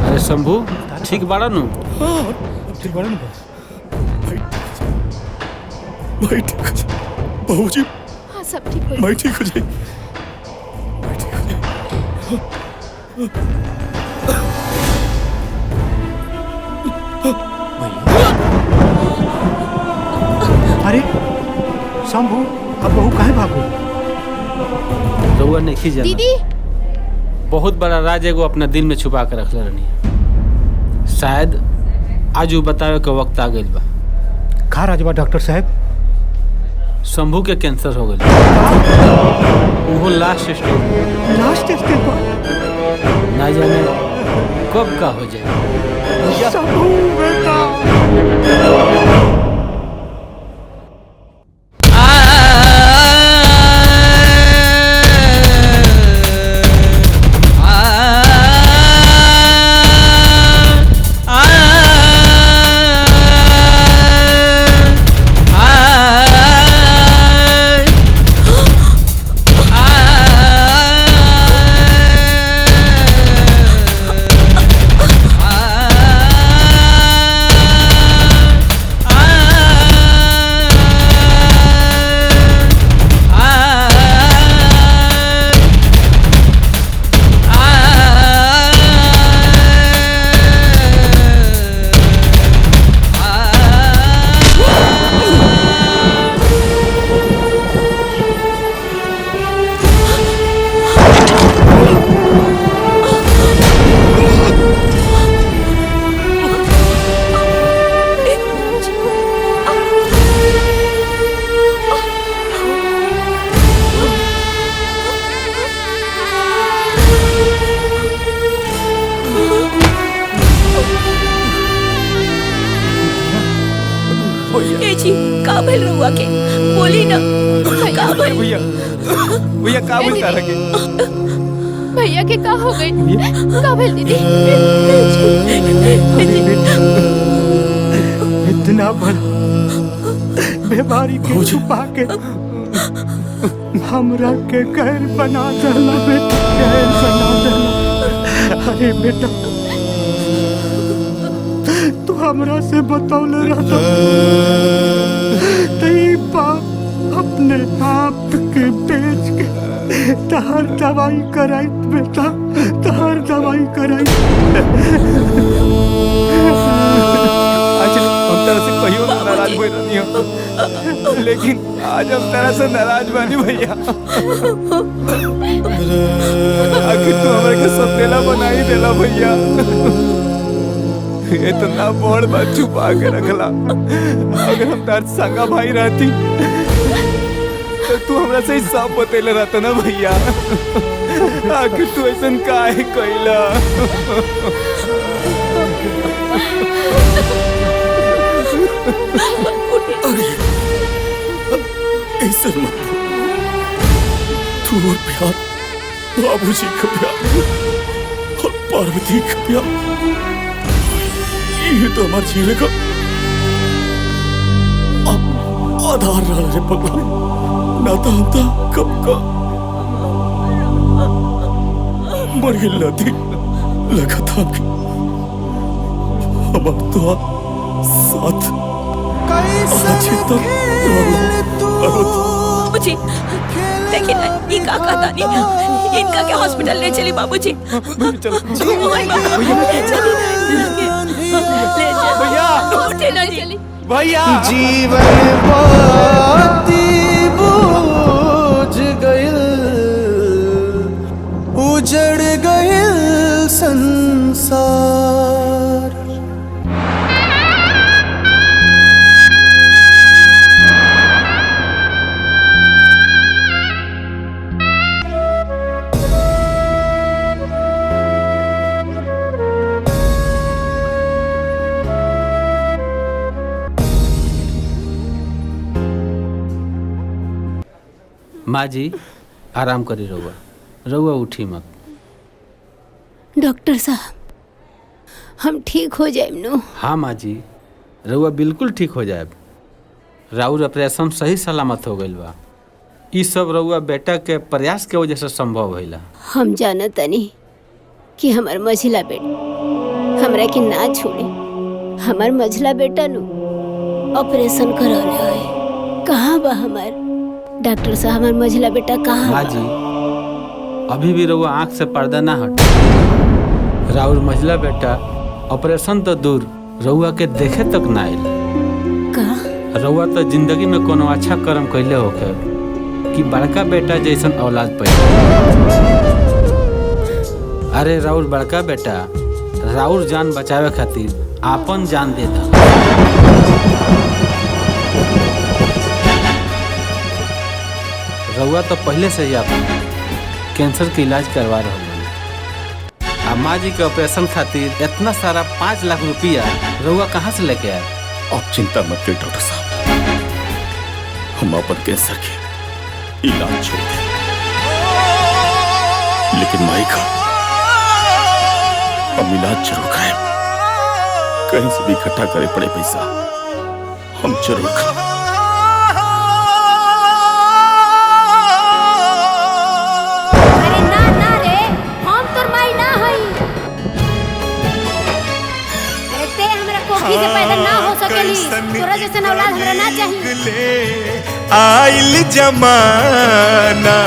अरे शंभू, ठीक बाड़ा नु? ठीक बाड़ा नु? भाई ठीक हो जाए। बाबूजी, हाँ सब ठीक हो भाई ठीक हो जाए। अरे शंभू, अब बहू काहे भागो? रउआ नहीं जाना। दीदी, बहुत बड़ा राज एगो अपना दिल में छुपा के रखले रहनी। शायद आज वो बतावे के वक्त आ गइल बा। का राजबा डॉक्टर साहब? शंभू के कैंसर हो गइल। वो लास्ट स्टेज। लास्ट स्टेज पर? ना जाने कब का हो जाए। शंभू बेटा। का भइल रहुआ के बोली ना का भइल भैया भैया का बोलता रखे भैया के का हो गई? का भइल दीदी? इतना बड़ा बीमारी के छुपा के हमरा के गैर बना देला बेटा, गैर बना देला। अरे बेटा तू हमरा से बतौले रहता तई बाप अपने आप के बेच के तहर दवाई कराई बेटा, तहर दवाई कराई। आज हम तरह से कहियो नाराज हुए नहीं हो, लेकिन आज हम तरह से नाराज बानी भैया। आखिर तू हमारे के सौतेला बना ही देला भैया। इतना बड़ बात छुपा के रखला। अगर हम तार संगा भाई रहती तो तू हमरा से सब बतेले रहता ना भैया। आखिर तू ऐसा काहे कइला? ऐसे मत तू और प्यार बाबूजी का प्यार और पार्वती का प्यार ये तो हमारे जीने का आधार रहा है पगला। ना तो हम था कब का मर गिल थी लगा था हमारा तो साथ अच्छी बाबूजी देखिए ना ये का कहता नहीं, इनका के हॉस्पिटल ले चली बाबूजी। चलो भैया उठे ना जी भैया। जीवन बाती बूझ गइल, उजड़ गइल संसार। माँ जी आराम करी रहुआ, रहुआ उठी मत। डॉक्टर साहब हम ठीक हो जाए नो? हाँ माँ जी रहुआ बिल्कुल ठीक हो जाए। राउर ऑपरेशन सही सलामत हो गइल बा। ई सब रहुआ बेटा के प्रयास के वजह से संभव भइला। हम जानत नहीं कि हमार मझिला बेटा हमरा के ना छोड़ी। हमार मझिला बेटा नु ऑपरेशन करौले है। कहाँ बा हमार डॉक्टर साहब? हमार मझिला बेटा कहाँ? माँ जी अभी भी रहुआ आँख से पर्दा ना हट। राउर मझिला बेटा ऑपरेशन तो दूर रहुआ के देखे तक ना आइल। का रहुआ तो जिंदगी में कोनो अच्छा कर्म कैले होके कि बड़का बेटा जैसन औलाद पैदा। अरे राउर बड़का बेटा राउर जान बचावे खातिर आपन जान देता। रउआ तो पहले से ही आपन कैंसर के इलाज करवा रहा हूँ। अम्मा जी के ऑपरेशन खातिर इतना सारा 5 लाख रुपया रउआ कहाँ से लेके आए? आप चिंता मत करिए डॉक्टर साहब, हम अपन कैंसर के इलाज छोड़ दें, लेकिन माई का हम इलाज जरूर कराएं। कहीं से भी इकट्ठा करे पड़े पैसा हम जरूर कराएं। से पैदा ना हो सकेली, तोरा जैसन औलाद हमरा ना चाहिए। आइल जमाना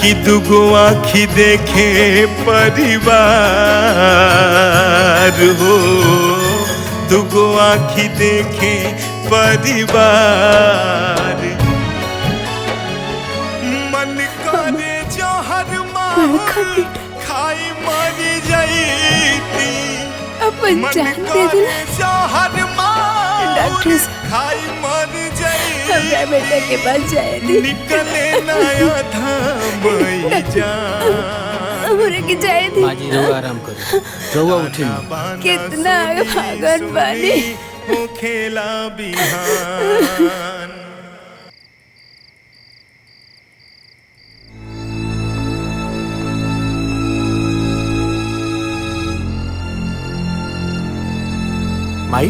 कि दुगो आँखी देखे परिवार हो, दुगो आँखी देखे परिवार। मन करे जहर माहौल खाई मरी जाईती, अपन जान दे दिला डॉक्टर खाई मर जाई, हमरा बेटा के पास जाए दी। निकले नया धाम जान, हमरा के जाए दी। माँ जी रउआ आराम करो, रउआ उठी। कितना भागन बानी हो खेला बिहान। माई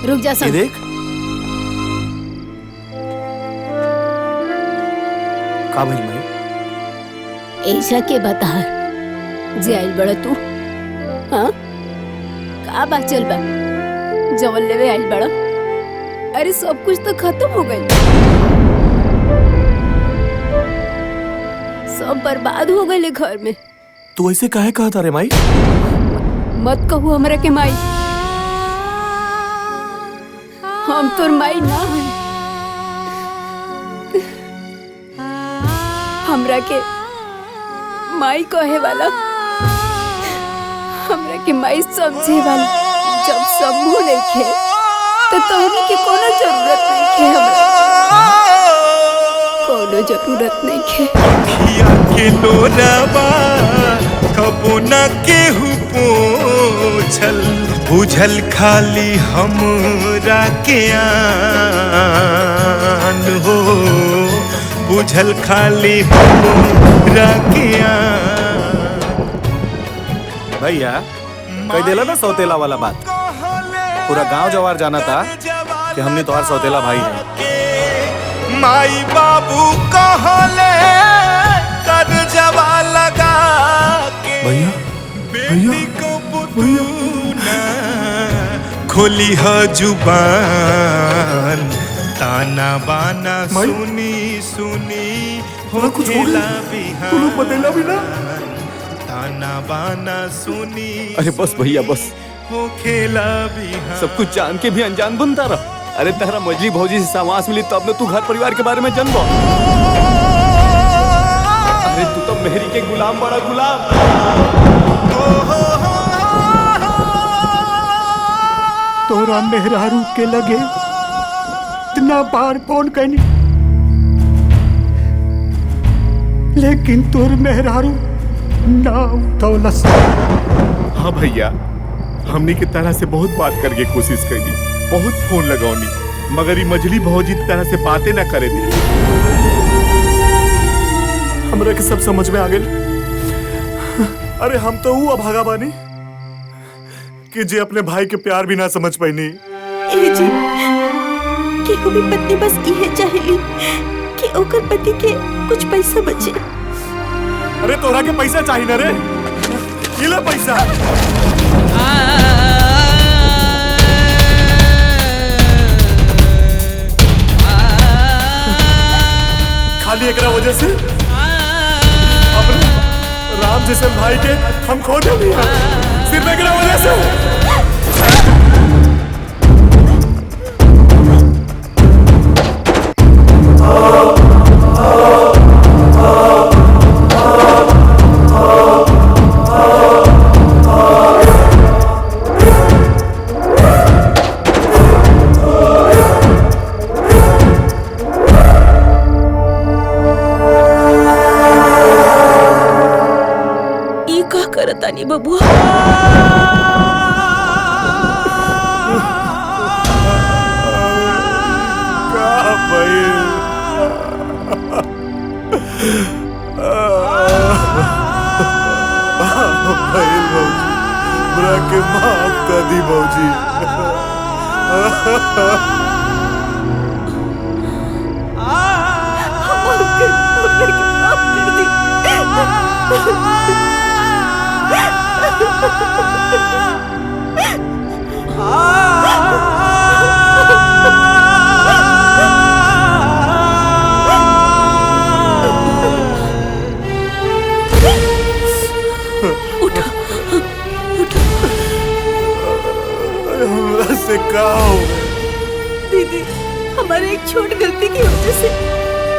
रुक जा ये देख, का भाई माई? ऐसा के बता जे आइल बड़ा तू, हाँ का बात चल बा? जवन लेवे आइल बड़ा, अरे सब कुछ तो खत्म हो गई, सब बर्बाद हो गए घर में। तू ऐसे काहे कहता रे माई? मत कहू हमरा के माई, हम तोर माई ना हई। हमरा के माई कहे वाला, हमरा के माई समझे वाला जब समूह नहीं खे तो तोहनी के कोनो जरूरत नहीं खे, हमरा कोनो जरूरत नहीं खे। अखिया के लोरावा कबो न केहू पोछल, बुझल खाली हमरा के आन हो, बुझल खाली हमरा के आन। भैया कह देला ना सौतेला वाला बात, पूरा गांव जवार जाना था कि हमने तोहार सौतेला भाई है। माई बाबू कहले कर जवा लगा के, भैया बेटी को पुतूना खोली ह जुबान, ताना बाना सुनी सुनी हो खेला बिहान, ताना बाना सुनी। अरे बस भैया बस, हो खेला बिहान। सब कुछ जान के भी अनजान बनता रहा। अरे तेरा मजली भौजी से सामास मिली तब न तू घर परिवार के बारे में जानबो। अरे तू तो मेहरी के गुलाम, बड़ा गुलाम। तोरा मेहरारू के लगे इतना बार फोन करनी, लेकिन तोर मेहरारू ना उठौलस। हाँ भैया, हमनी के तरह से बहुत बात करके कोशिश करी, बहुत फोन लगौनी, मगर ये मजली भौजी तरह से बातें ना करे दी। हमरा के सब समझ में आ गए। अरे हम तो वो अभागा बानी कि जे अपने भाई के प्यार भी ना समझ पाईनी। ए जी, केहू भी पत्नी बस इहे चाहेली कि ओकर पति के कुछ पैसा बचे। अरे तोरा के पैसा चाहिए ना रे, ये ले पैसा। खाली एकरा वजह से अपने राम जैसे भाई के हम खो देंगे, सिर्फ एकरा वजह से। हमरा से का हो गया? दीदी हमारे एक छोट गलती की वजह से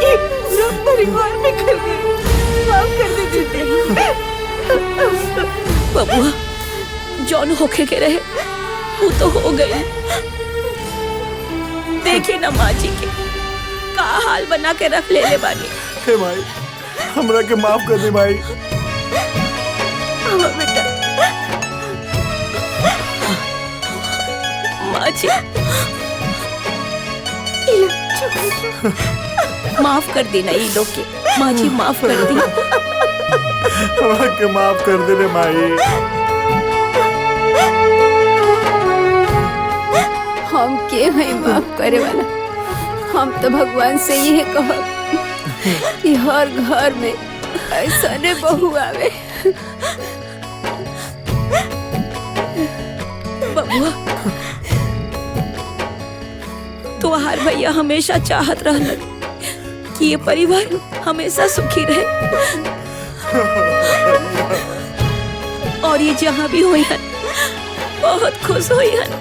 एक पूरा परिवार में खल गई। माफ कर दे दीदी। बबुआ जौन होके के रहे वो तो हो गई। देखी ना माँ जी के का हाल बना के रख ले बानी। हे माई हमरा के माफ कर दे माई। हाँ बेटा। माँ जी माफ कर देना ये लोग के। माँ जी माफ कर दी। हमरा के माफ कर दे रे माई। हम के हैं माफ करे वाला? हम तो भगवान से यही कहब कि हर घर में ऐसा ने बहू आवे। बबुआ तुम्हार भैया हमेशा चाहत रहलन कि ये परिवार हमेशा सुखी रहे और ये जहाँ भी हुई हन बहुत खुश हुई हन।